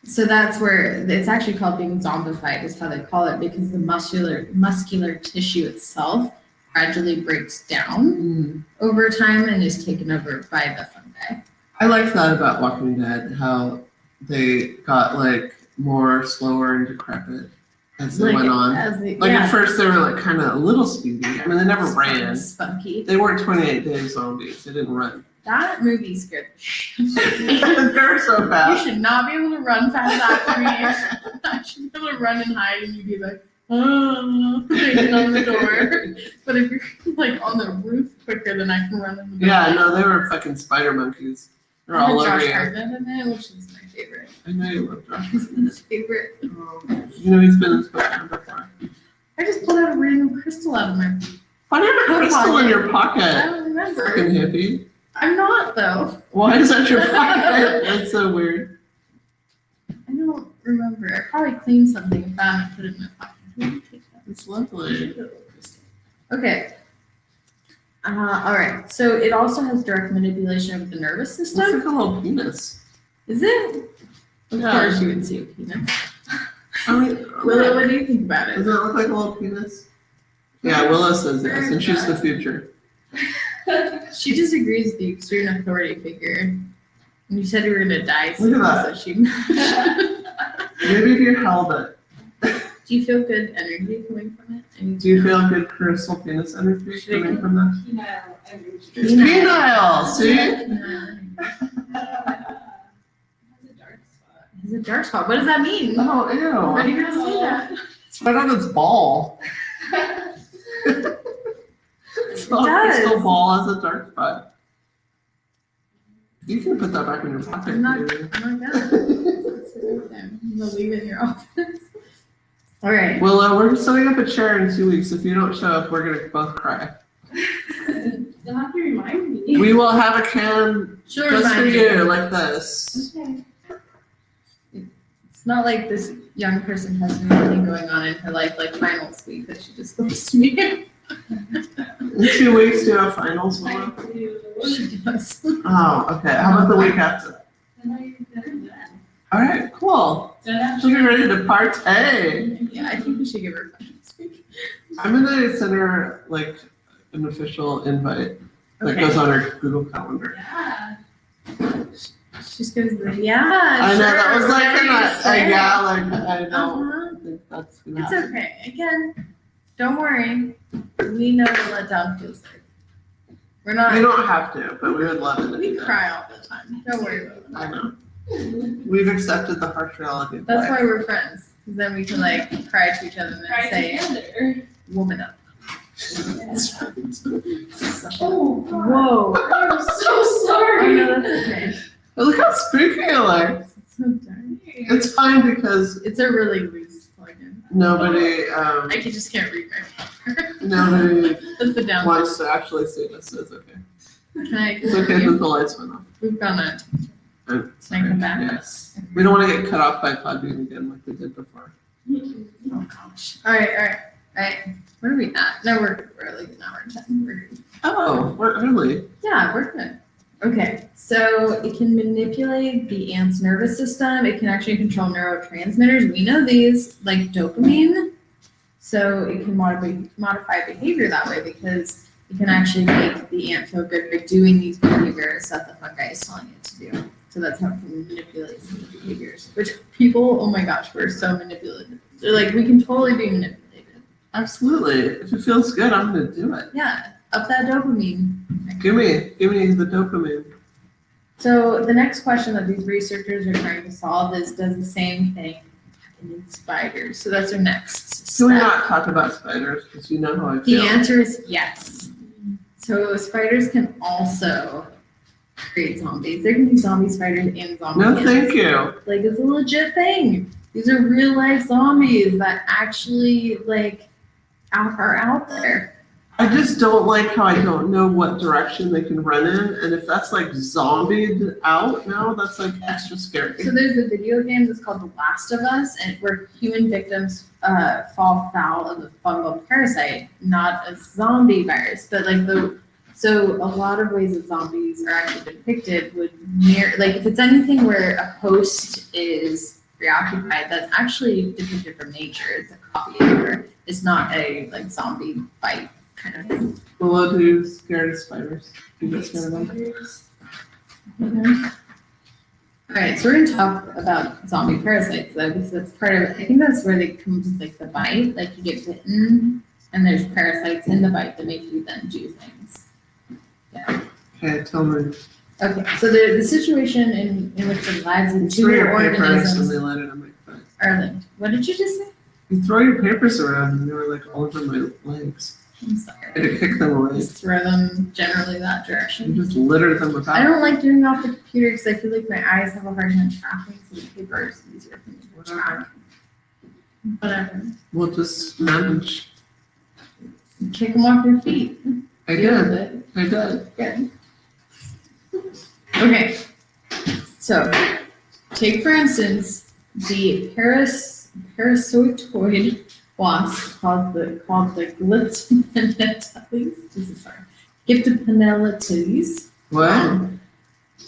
Speaker 1: So that's where it's actually called being zombified, is how they call it, because the muscular tissue itself gradually breaks down over time and is taken over by the fungi.
Speaker 2: I liked that about Walking Dead, how they got like more slower and decrepit as they went on. At first they were like kind of a little speedy. I mean, they never ran.
Speaker 1: Spunky.
Speaker 2: They weren't 28 Day zombies. They didn't run.
Speaker 1: That movie scared me.
Speaker 2: They're so
Speaker 1: You
Speaker 2: fast.
Speaker 1: should not be able to run fast after me. I should be able to run and hide, and you'd be like, oh, banging on the door. But if you're like on the roof quicker than I can run in the door.
Speaker 2: Yeah, no, they were fucking spider monkeys. They're
Speaker 1: I had
Speaker 2: all over
Speaker 1: Josh
Speaker 2: you.
Speaker 1: Hartnett in it, which is my favorite.
Speaker 2: I know you love Josh.
Speaker 1: He's my favorite.
Speaker 2: You know he's been in Spokane before.
Speaker 1: I just pulled out a random crystal out of my.
Speaker 2: Why do you have a crystal in your
Speaker 1: I
Speaker 2: pocket?
Speaker 1: don't remember.
Speaker 2: Fucking hippie.
Speaker 1: I'm not though.
Speaker 2: Why is that your pocket? That's so weird.
Speaker 1: I don't remember. I probably cleaned something and found it and put it in my pocket. Let me take that.
Speaker 2: It's lovely.
Speaker 1: Okay. All right. So it also has direct manipulation of the nervous
Speaker 2: It's
Speaker 1: system.
Speaker 2: like a little penis.
Speaker 1: Is it? Of
Speaker 2: Yeah.
Speaker 1: course you would see a penis.
Speaker 2: I mean,
Speaker 1: Willow, what do you think about
Speaker 2: does
Speaker 1: it?
Speaker 2: it look like a little penis? Yeah, Willow says yes, and she's the future.
Speaker 1: She disagrees with the extreme authority figure. And you said you were gonna die soon,
Speaker 2: Look at
Speaker 1: so she.
Speaker 2: Maybe if you held it.
Speaker 1: Do you feel good energy coming from it? I need
Speaker 2: Do you feel good crystal penis energy
Speaker 1: Should I
Speaker 2: coming
Speaker 1: get-
Speaker 2: from that?
Speaker 3: Penile energy.
Speaker 2: It's penile, see?
Speaker 3: Has a dark spot.
Speaker 1: It's a dark spot. What does that mean?
Speaker 2: Oh,
Speaker 1: Why do
Speaker 2: ew.
Speaker 1: you guys say that?
Speaker 2: It's right on its ball. It's not a crystal
Speaker 1: does.
Speaker 2: ball has a dark spot. You can put that back in your pocket.
Speaker 1: I'm not-
Speaker 2: maybe.
Speaker 1: I'm not gonna. It's right there. I'm gonna leave it in your office. All right.
Speaker 2: Well, we're setting up a chair in 2 weeks. If you don't show up, we're gonna both cry.
Speaker 3: You'll have to remind me.
Speaker 2: We will have a can
Speaker 1: She'll
Speaker 2: just for
Speaker 1: remind
Speaker 2: you, like this.
Speaker 3: Okay.
Speaker 1: It's not like this young person has anything going on in her life, like finals week, that she just goes to me.
Speaker 2: In 2 weeks, do you have finals, Willow?
Speaker 3: I do.
Speaker 1: She does.
Speaker 2: Oh, okay. How about the week after?
Speaker 3: Then I'm done.
Speaker 2: All right, cool.
Speaker 3: Done
Speaker 2: She'll be ready to partay.
Speaker 1: Yeah, I think we should give her finals week.
Speaker 2: I'm gonna send her like an official invite that
Speaker 1: Okay.
Speaker 2: goes on her Google Calendar.
Speaker 3: Yeah.
Speaker 1: She's gonna be, yeah.
Speaker 2: I know that
Speaker 1: sure,
Speaker 2: was like
Speaker 1: whatever you say.
Speaker 2: yeah, like I don't
Speaker 1: Uh-huh.
Speaker 2: think that's gonna
Speaker 1: It's
Speaker 2: happen.
Speaker 1: okay. Again, don't worry. We know what letdown feels like. We're not.
Speaker 2: You don't have to, but we would love it if
Speaker 1: We
Speaker 2: you did.
Speaker 1: cry all the time. Don't worry about it.
Speaker 2: I know. We've accepted the harsh reality of
Speaker 1: That's
Speaker 2: life.
Speaker 1: why we're friends. Because then we can like cry to each other and then
Speaker 3: Try
Speaker 1: say,
Speaker 3: together.
Speaker 1: woman up.
Speaker 3: Oh,
Speaker 1: Whoa.
Speaker 3: I'm so
Speaker 1: Oh
Speaker 3: sorry.
Speaker 1: no, that's okay.
Speaker 2: But look how spooky you look.
Speaker 1: It's so dark.
Speaker 2: It's fine because
Speaker 1: It's a really loose plug-in.
Speaker 2: nobody
Speaker 1: I just can't read my paper.
Speaker 2: nobody
Speaker 1: That's the downside.
Speaker 2: wants to actually see this, so it's okay.
Speaker 1: Can I
Speaker 2: It's okay that the lights went off.
Speaker 1: We've gone on.
Speaker 2: Oh,
Speaker 1: Can I come back?
Speaker 2: Yes. We don't want to get cut off by Podbean again like we did before.
Speaker 1: Oh gosh. All right. right? Where are we at? No, we're like an hour and 10. We're good.
Speaker 2: Oh, we're early.
Speaker 1: Yeah, we're good. Okay, so it can manipulate the ant's nervous system. It can actually control neurotransmitters. We know these, like dopamine. So it can modify behavior that way because it can actually make the ant feel good by doing these behaviors that the fungi is telling it to do. So that's how it can manipulate some of the behaviors. Which people, oh my gosh, we're so manipulative. They're like, we can totally be manipulated.
Speaker 2: Absolutely. If it feels good, I'm gonna do it.
Speaker 1: Yeah, up that dopamine.
Speaker 2: Give me the dopamine.
Speaker 1: So the next question that these researchers are trying to solve is, does the same thing happen in spiders? So that's our next
Speaker 2: Can we
Speaker 1: step.
Speaker 2: not talk about spiders? Because you know how I
Speaker 1: The
Speaker 2: feel.
Speaker 1: answer is yes. So spiders can also create zombies. There can be zombie spiders and zombie
Speaker 2: No,
Speaker 1: ants.
Speaker 2: thank you.
Speaker 1: Like, it's a legit thing. These are real life zombies that actually are out there.
Speaker 2: I just don't like how I don't know what direction they can run in, and if that's like zombied out now, that's like extra scary.
Speaker 1: So there's a video game that's called The Last of Us, and where human victims fall foul of a fungal parasite, not a zombie virus, but so a lot of ways that zombies are actually depicted would mirror, like if it's anything where a host is preoccupied, that's actually depicted from nature. It's a copy of it. It's not a like zombie bite kind of thing.
Speaker 2: Willow, do you scared of spiders? Do you get scared of them?
Speaker 1: All right, so we're gonna talk about zombie parasites though, because that's part of it. I think that's where they come to like the bite, like you get bitten and there's parasites in the bite that make you then do things. Yeah.
Speaker 2: Okay, tell me.
Speaker 1: Okay, so the situation in which the lives of two
Speaker 2: Throw your papers and
Speaker 1: organisms
Speaker 2: they let it on my foot.
Speaker 1: are linked. What did you just say?
Speaker 2: You throw your papers around and they were like all over my legs.
Speaker 1: I'm
Speaker 2: I
Speaker 1: sorry.
Speaker 2: had to kick them away.
Speaker 1: Just throw them generally that
Speaker 2: You
Speaker 1: direction.
Speaker 2: just littered them
Speaker 1: I
Speaker 2: about.
Speaker 1: don't like doing it off the computer because I feel like my eyes have a hard time tracking, so the paper is easier for me to track. Whatever.
Speaker 2: We'll just manage.
Speaker 1: Kick them off your feet.
Speaker 2: I
Speaker 1: Deal with
Speaker 2: did.
Speaker 1: it.
Speaker 2: I did.
Speaker 1: Good. Okay. So, take for instance the parasitoid wasp called the Glyptopanelatides.
Speaker 2: What?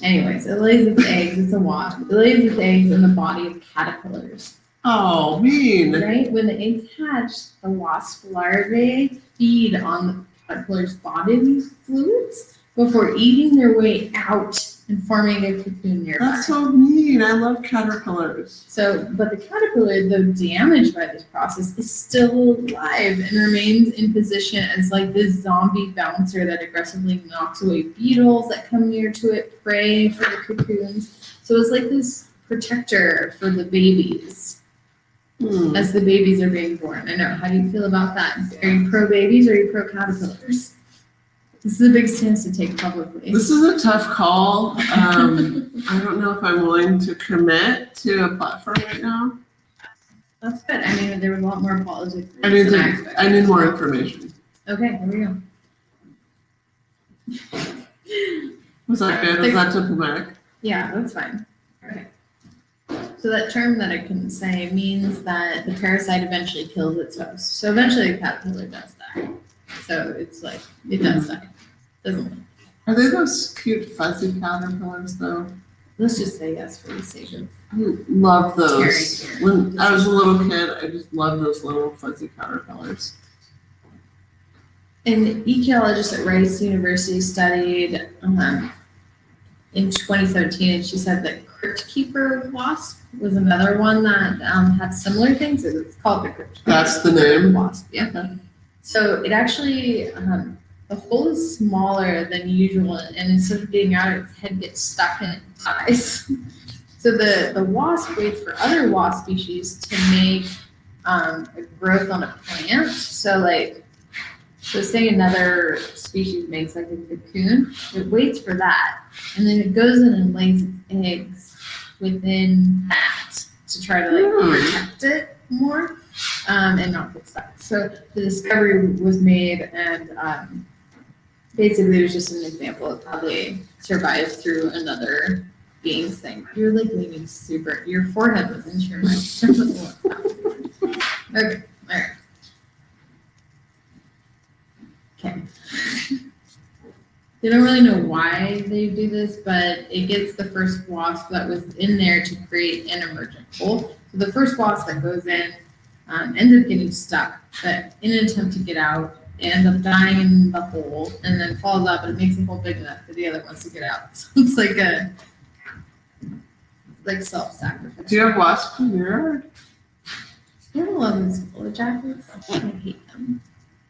Speaker 1: Anyways, it lays its eggs. It's a wasp. It lays its eggs in the body of caterpillars.
Speaker 2: Oh, mean.
Speaker 1: Right? When the eggs hatch, the wasp larvae feed on the caterpillar's body fluids before eating their way out and forming a cocoon nearby.
Speaker 2: That's so mean. I love caterpillars.
Speaker 1: So, but the caterpillar, though damaged by this process, is still alive and remains in position as like this zombie bouncer that aggressively knocks away beetles that come near to it, prey for the cocoons. So it's like this protector for the babies as the babies are being born. I know. How do you feel about that? Are you pro babies or are you pro caterpillars? This is a big stance to take publicly.
Speaker 2: This is a tough call. I don't know if I'm willing to commit to a platform right now.
Speaker 1: That's good. I mean, there was a lot more politics.
Speaker 2: I need more information.
Speaker 1: Okay, here we go.
Speaker 2: Was that good? Was that diplomatic?
Speaker 1: Yeah, that's fine. Okay. So that term that I couldn't say means that the parasite eventually kills its host. So eventually the caterpillar does die. So it's like, it does die. Doesn't it?
Speaker 2: Are they those cute fuzzy caterpillars though?
Speaker 1: Let's just say yes for the sake of.
Speaker 2: I love those.
Speaker 1: Terry.
Speaker 2: When I was a little kid, I just loved those little fuzzy caterpillars.
Speaker 1: An ecologist at Rice University studied in 2017, and she said that crypt keeper wasp was another one that had similar things. It's called the crypt keeper.
Speaker 2: That's the name?
Speaker 1: Wasp, yeah.
Speaker 2: Okay.
Speaker 1: So it actually, the hole is smaller than usual, and instead of getting out, its head gets stuck and it dies. So the wasp waits for other wasp species to make a growth on a plant. So say another species makes like a cocoon, it waits for that, and then it goes in and lays its eggs within that to try to protect it more and not get stuck. So the discovery was made, and basically it was just an example of how they survived through another being's thing. You're like leaning super, your forehead was into your mic. Okay, all right. Okay. They don't really know why they do this, but it gets the first wasp that was in there to create an emergent hole. So the first wasp that goes in ends up getting stuck, but in an attempt to get out, it ends up dying in the hole and then falls up and it makes the hole big enough for the other ones to get out. So it's like self-sacrifice.
Speaker 2: Do you have wasps in your yard?
Speaker 1: I don't love these yellow jackets. I hate them.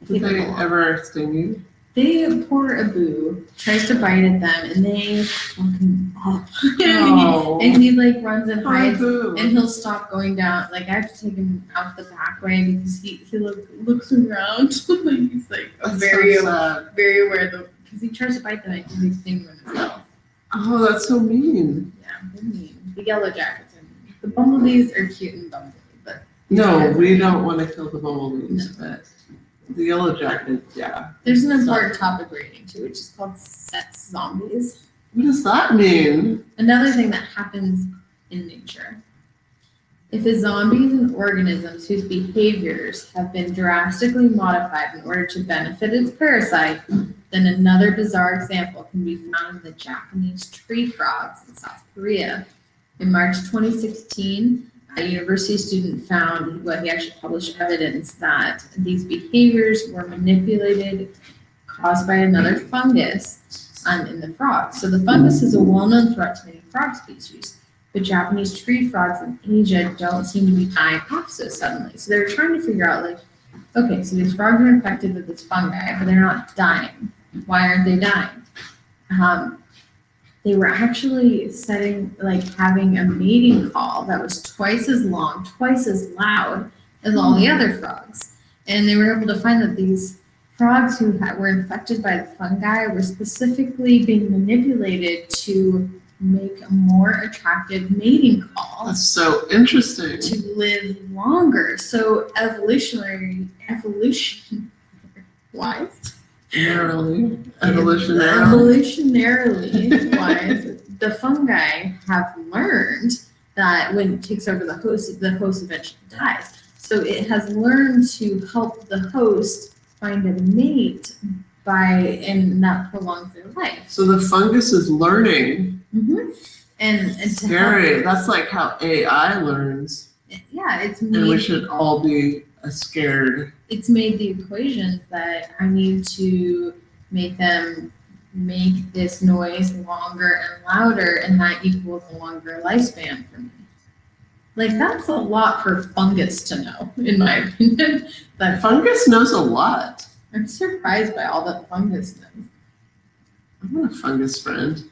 Speaker 2: Did they ever sting you?
Speaker 1: They poor Abu tries to bite at them and they fucking
Speaker 2: Oh.
Speaker 1: and he like runs and hides
Speaker 2: Boo.
Speaker 1: and he'll stop going down. Like I have to take him out the back way because he looks around. Like he's like
Speaker 2: That's
Speaker 1: very
Speaker 2: so sad.
Speaker 1: very aware of because he tries to bite them and he's stinging them himself.
Speaker 2: Oh, that's so mean.
Speaker 1: Yeah, they're mean. The yellow jackets are mean. The bumblebees are cute and bumbly, but
Speaker 2: No, we don't want to kill the bumblebees, but the yellow jacket, yeah.
Speaker 1: there's an important topic we're getting to, which is called sex zombies.
Speaker 2: What does that mean?
Speaker 1: Another thing that happens in nature. If a zombie is an organism whose behaviors have been drastically modified in order to benefit its parasite, then another bizarre example can be found in the Japanese tree frogs in South Korea. In March 2016, a university student found, well, he actually published evidence that these behaviors were manipulated, caused by another fungus in the frogs. So the fungus is a well-known threat to many frog species, but Japanese tree frogs in Asia don't seem to be dying off so suddenly. So they're trying to figure out, like, okay, so these frogs are infected with this fungi, but they're not dying. Why aren't they dying? They were actually having a mating call that was twice as long, twice as loud as all the other frogs. And they were able to find that these frogs who were infected by the fungi were specifically being manipulated to make a more attractive mating call
Speaker 2: That's so interesting.
Speaker 1: to live longer. So evolutionary wise, evolutionarily wise, the fungi have learned that when it takes over the host eventually dies. So it has learned to help the host find a mate and that prolongs their life.
Speaker 2: So the fungus is learning.
Speaker 1: Mm-hmm. And to
Speaker 2: Scary. That's like how AI learns.
Speaker 1: Yeah, it's
Speaker 2: And we should all be scared.
Speaker 1: It's made the equations that I need to make them make this noise longer and louder, and that equals a longer lifespan for me. Like, that's a lot for fungus to know, in my opinion. But
Speaker 2: Fungus knows a lot.
Speaker 1: I'm surprised by all that fungus knows.
Speaker 2: I'm not a fungus friend.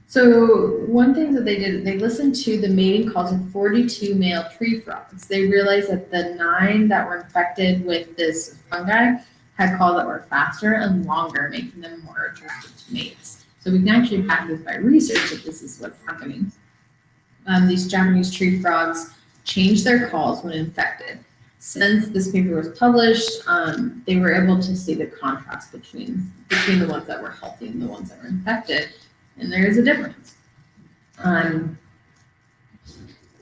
Speaker 1: So one thing that they did, they listened to the mating calls of 42 male tree frogs. They realized that the 9 that were infected with this fungi had calls that were faster and longer, making them more attractive to mates. So we can actually back this by research that this is what's happening. These Japanese tree frogs changed their calls when infected. Since this paper was published, they were able to see the contrast between the ones that were healthy and the ones that were infected. And there is a difference.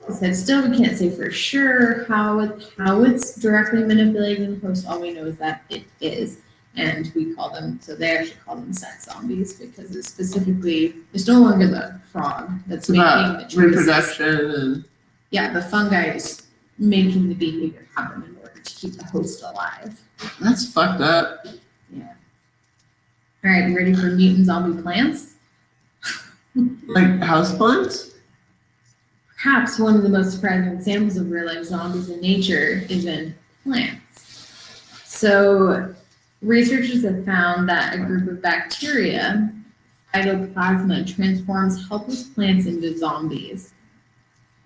Speaker 1: It said still we can't say for sure how it's directly manipulating the host. All we know is that it is, and we call them. So they actually call them sex zombies because it's no longer the frog that's
Speaker 2: It's
Speaker 1: making
Speaker 2: about
Speaker 1: the choices.
Speaker 2: reproduction and
Speaker 1: Yeah, the fungi is making the behavior happen in order to keep the host alive.
Speaker 2: that's fucked up.
Speaker 1: Yeah. All right, you ready for mutant zombie plants?
Speaker 2: Like houseplants?
Speaker 1: Perhaps one of the most surprising examples of real-life zombies in nature is in plants. So researchers have found that a group of bacteria, phytoplasma, transforms helpless plants into zombies.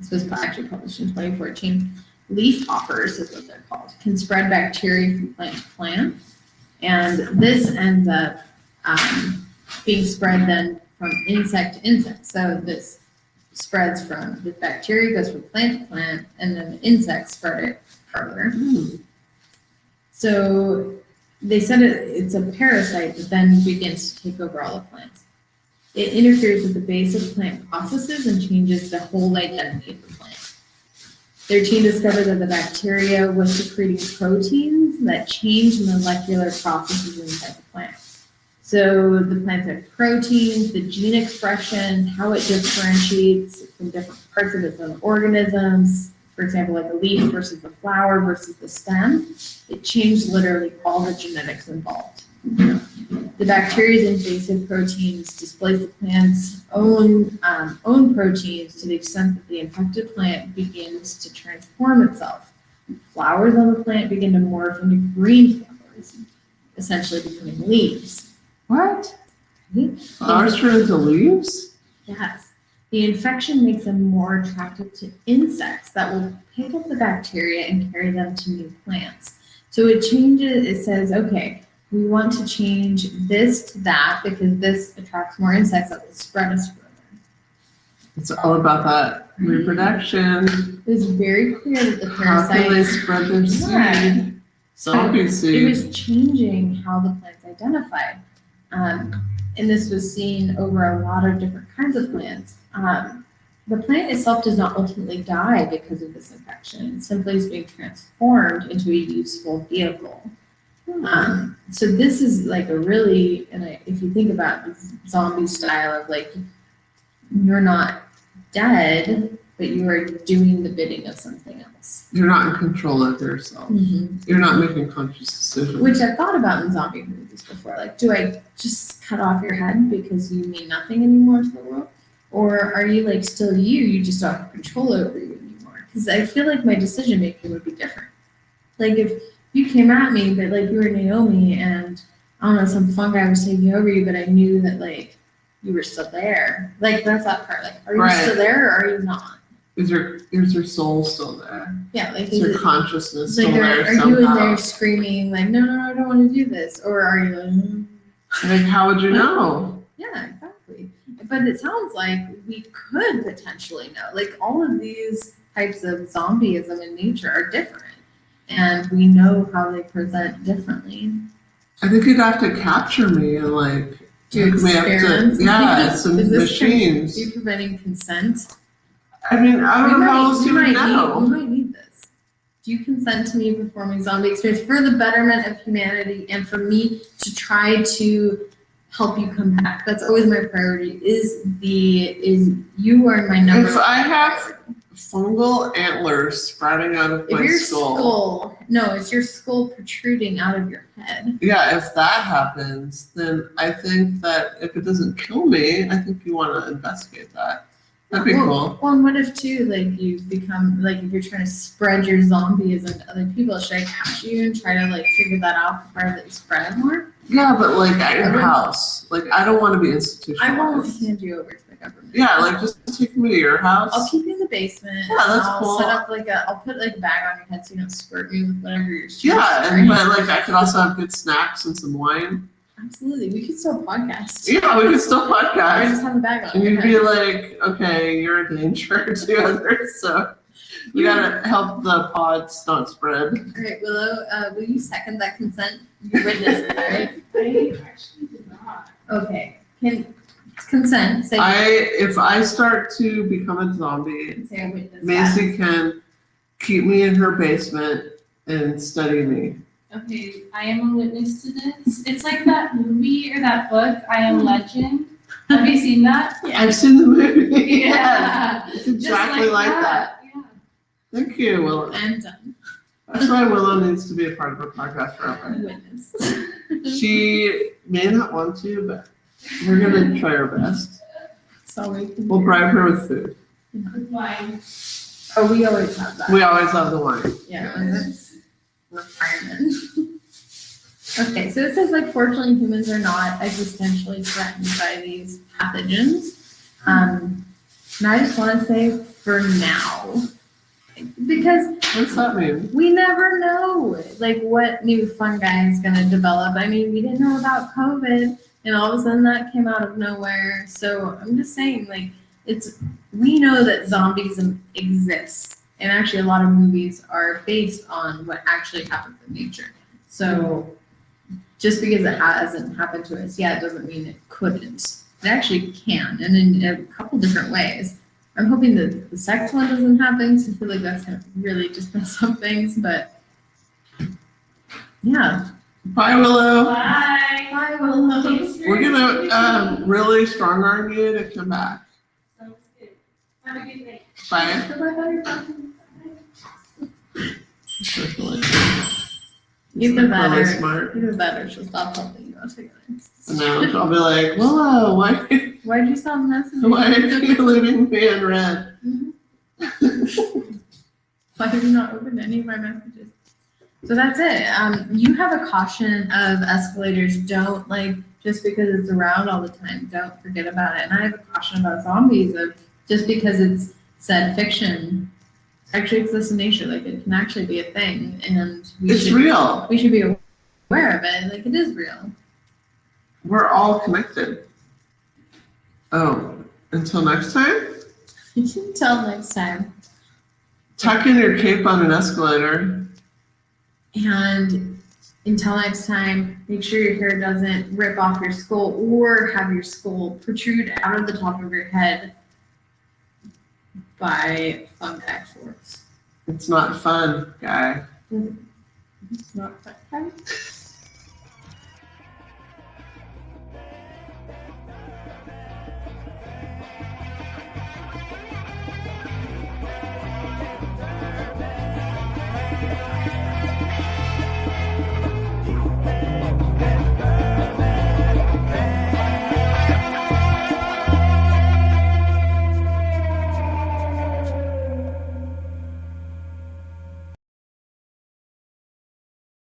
Speaker 1: This was actually published in 2014. Leaf hoppers is what they're called. Can spread bacteria from plant to plant. And this ends up being spread then from insect to insect. So this spreads from the bacteria, goes from plant to plant, and then the insects spread it further. So they said it's a parasite that then begins to take over all the plants. It interferes with the basic plant processes and changes the whole identity of the plant. Their team discovered that the bacteria was secreting proteins that change molecular processes inside the plant. So the plants have proteins, the gene expressions, how it differentiates from different parts of its own organisms. For example, like a leaf versus the flower versus the stem. It changed literally all the genetics involved. The bacteria's invasive proteins displace the plant's own proteins to the extent that the infected plant begins to transform itself. Flowers on the plant begin to morph into green flowers, essentially becoming leaves.
Speaker 2: What?
Speaker 1: Right?
Speaker 2: Flowers turn into leaves?
Speaker 1: Yes. The infection makes them more attractive to insects that will pick up the bacteria and carry them to new plants. So it changes, it says, okay, we want to change this to that because this attracts more insects that will spread us further.
Speaker 2: It's all about that reproduction.
Speaker 1: It was very clear that the
Speaker 2: How can they
Speaker 1: parasites,
Speaker 2: spread their
Speaker 1: Yeah.
Speaker 2: seed? Zombie
Speaker 1: it
Speaker 2: seed.
Speaker 1: was changing how the plants identified. And this was seen over a lot of different kinds of plants. The plant itself does not ultimately die because of this infection. It simply is being transformed into a useful vehicle. So this is like a really, if you think about this zombie style of like, you're not dead, but you are doing the bidding of something else.
Speaker 2: You're not in control of yourself. You're not making conscious decisions.
Speaker 1: Which I've thought about in zombie movies before. Like, do I just cut off your head because you mean nothing anymore to the world? Or are you like still you just don't have control over you anymore? Because I feel like my decision making would be different. Like if you came at me, but like you were Naomi and I don't know, some fungi was taking over you, but I knew that like you were still there. Like that's that part. Like, are you
Speaker 2: Right.
Speaker 1: still there or are you not?
Speaker 2: Is your soul still there?
Speaker 1: Yeah, like
Speaker 2: Is your
Speaker 1: it,
Speaker 2: consciousness
Speaker 1: like
Speaker 2: still there
Speaker 1: are you in
Speaker 2: somehow?
Speaker 1: there screaming like no, I don't want to do this, or are you like
Speaker 2: Like, how would you know?
Speaker 1: yeah, exactly. But it sounds like we could potentially know. Like all of these types of zombieism in nature are different, and we know how they present differently.
Speaker 2: I think you'd have to capture me and like
Speaker 1: Do
Speaker 2: we have
Speaker 1: experiments.
Speaker 2: to, yeah, some
Speaker 1: Is this
Speaker 2: machines.
Speaker 1: Are you preventing consent?
Speaker 2: I mean, I don't know how else
Speaker 1: we
Speaker 2: you would
Speaker 1: we
Speaker 2: know.
Speaker 1: might need this. Do you consent to me performing zombie experiments for the betterment of humanity and for me to try to help you come back? That's always my priority. Is you are my number
Speaker 2: If
Speaker 1: one
Speaker 2: I have
Speaker 1: priority.
Speaker 2: fungal antlers sprouting out of
Speaker 1: If
Speaker 2: my
Speaker 1: your
Speaker 2: skull.
Speaker 1: it's your skull protruding out of your head.
Speaker 2: Yeah, if that happens, then I think that if it doesn't kill me, I think you want to investigate that. That'd be cool.
Speaker 1: Well, and what if too, like you become like if you're trying to spread your zombies into other people, should I catch you and try to like figure that out before that you spread more?
Speaker 2: Yeah, but like at your house. Like I don't want to be institutionalized.
Speaker 1: I won't hand you over to the government.
Speaker 2: Yeah, like just take me to your house.
Speaker 1: I'll keep you in the basement.
Speaker 2: Yeah, that's
Speaker 1: I'll
Speaker 2: cool.
Speaker 1: set up I'll put like a bag on your head so you don't squirt me with whatever you're
Speaker 2: Yeah, but like I could also have good snacks and some wine.
Speaker 1: Absolutely. We could still podcast.
Speaker 2: Yeah, we could still
Speaker 1: Or
Speaker 2: podcast.
Speaker 1: just have a bag on
Speaker 2: And
Speaker 1: your
Speaker 2: you'd
Speaker 1: head.
Speaker 2: be like, okay, you're a danger to others, so we gotta help the pods not spread.
Speaker 1: All right, Willow, will you second that consent? You witnessed that, right?
Speaker 3: I actually did not.
Speaker 1: Okay. Consent. Say
Speaker 2: If I start to become a zombie,
Speaker 1: say I witnessed that.
Speaker 2: Macie can keep me in her basement and study me.
Speaker 3: Okay, I am a witness to this. It's like that movie or that book, I Am Legend. Have you seen that?
Speaker 2: I've seen the movie.
Speaker 3: Yeah.
Speaker 2: It's
Speaker 3: Just
Speaker 2: exactly like that.
Speaker 3: Yeah.
Speaker 2: Thank you, Willow.
Speaker 1: I'm done.
Speaker 2: That's why Willow needs to be a part of our podcast forever.
Speaker 1: Witness.
Speaker 2: She may not want to, but we're gonna try our best.
Speaker 1: So
Speaker 2: We'll bribe her with food.
Speaker 3: With wine.
Speaker 1: Oh, we always have that.
Speaker 2: We always have the wine.
Speaker 1: Yeah, that's requirement. Okay, so it says like fortunately humans are not existentially threatened by these pathogens. And I just want to say for now, because
Speaker 2: What's that mean?
Speaker 1: we never know like what new fungi is going to develop. I mean, we didn't know about COVID and all of a sudden that came out of nowhere. So I'm just saying like we know that zombies exist. And actually, a lot of movies are based on what actually happens in nature. So, just because it hasn't happened to us yet doesn't mean it couldn't. It actually can, and in a couple different ways. I'm hoping that the sex one doesn't happen, so I feel like that's gonna really just mess up things, but yeah.
Speaker 2: Bye, Willow.
Speaker 3: Bye.
Speaker 1: Bye, Willow.
Speaker 2: We're gonna really strong arm you to come back.
Speaker 3: Sounds good. Have a good night.
Speaker 2: Bye.
Speaker 1: Either that
Speaker 2: Really
Speaker 1: or
Speaker 2: smart.
Speaker 1: either that or she'll stop helping you out again.
Speaker 2: And now I'll be like, Willow, why
Speaker 1: Why'd you stop messaging?
Speaker 2: are you leaving me in red?
Speaker 1: Why have you not opened any of my messages? So that's it. You have a caution of escalators. Don't just because it's around all the time, don't forget about it. And I have a caution about zombies of just because it's said fiction, actually exists in nature. Like it can actually be a thing, and
Speaker 2: It's real.
Speaker 1: we should be aware of it. Like it is real.
Speaker 2: We're all connected. Oh, until next time,
Speaker 1: Until next time.
Speaker 2: tuck in your cape on an escalator.
Speaker 1: And until next time, make sure your hair doesn't rip off your skull or have your skull protrude out of the top of your head by thumbtack force.
Speaker 2: It's not fun, guy.
Speaker 1: It's not fun.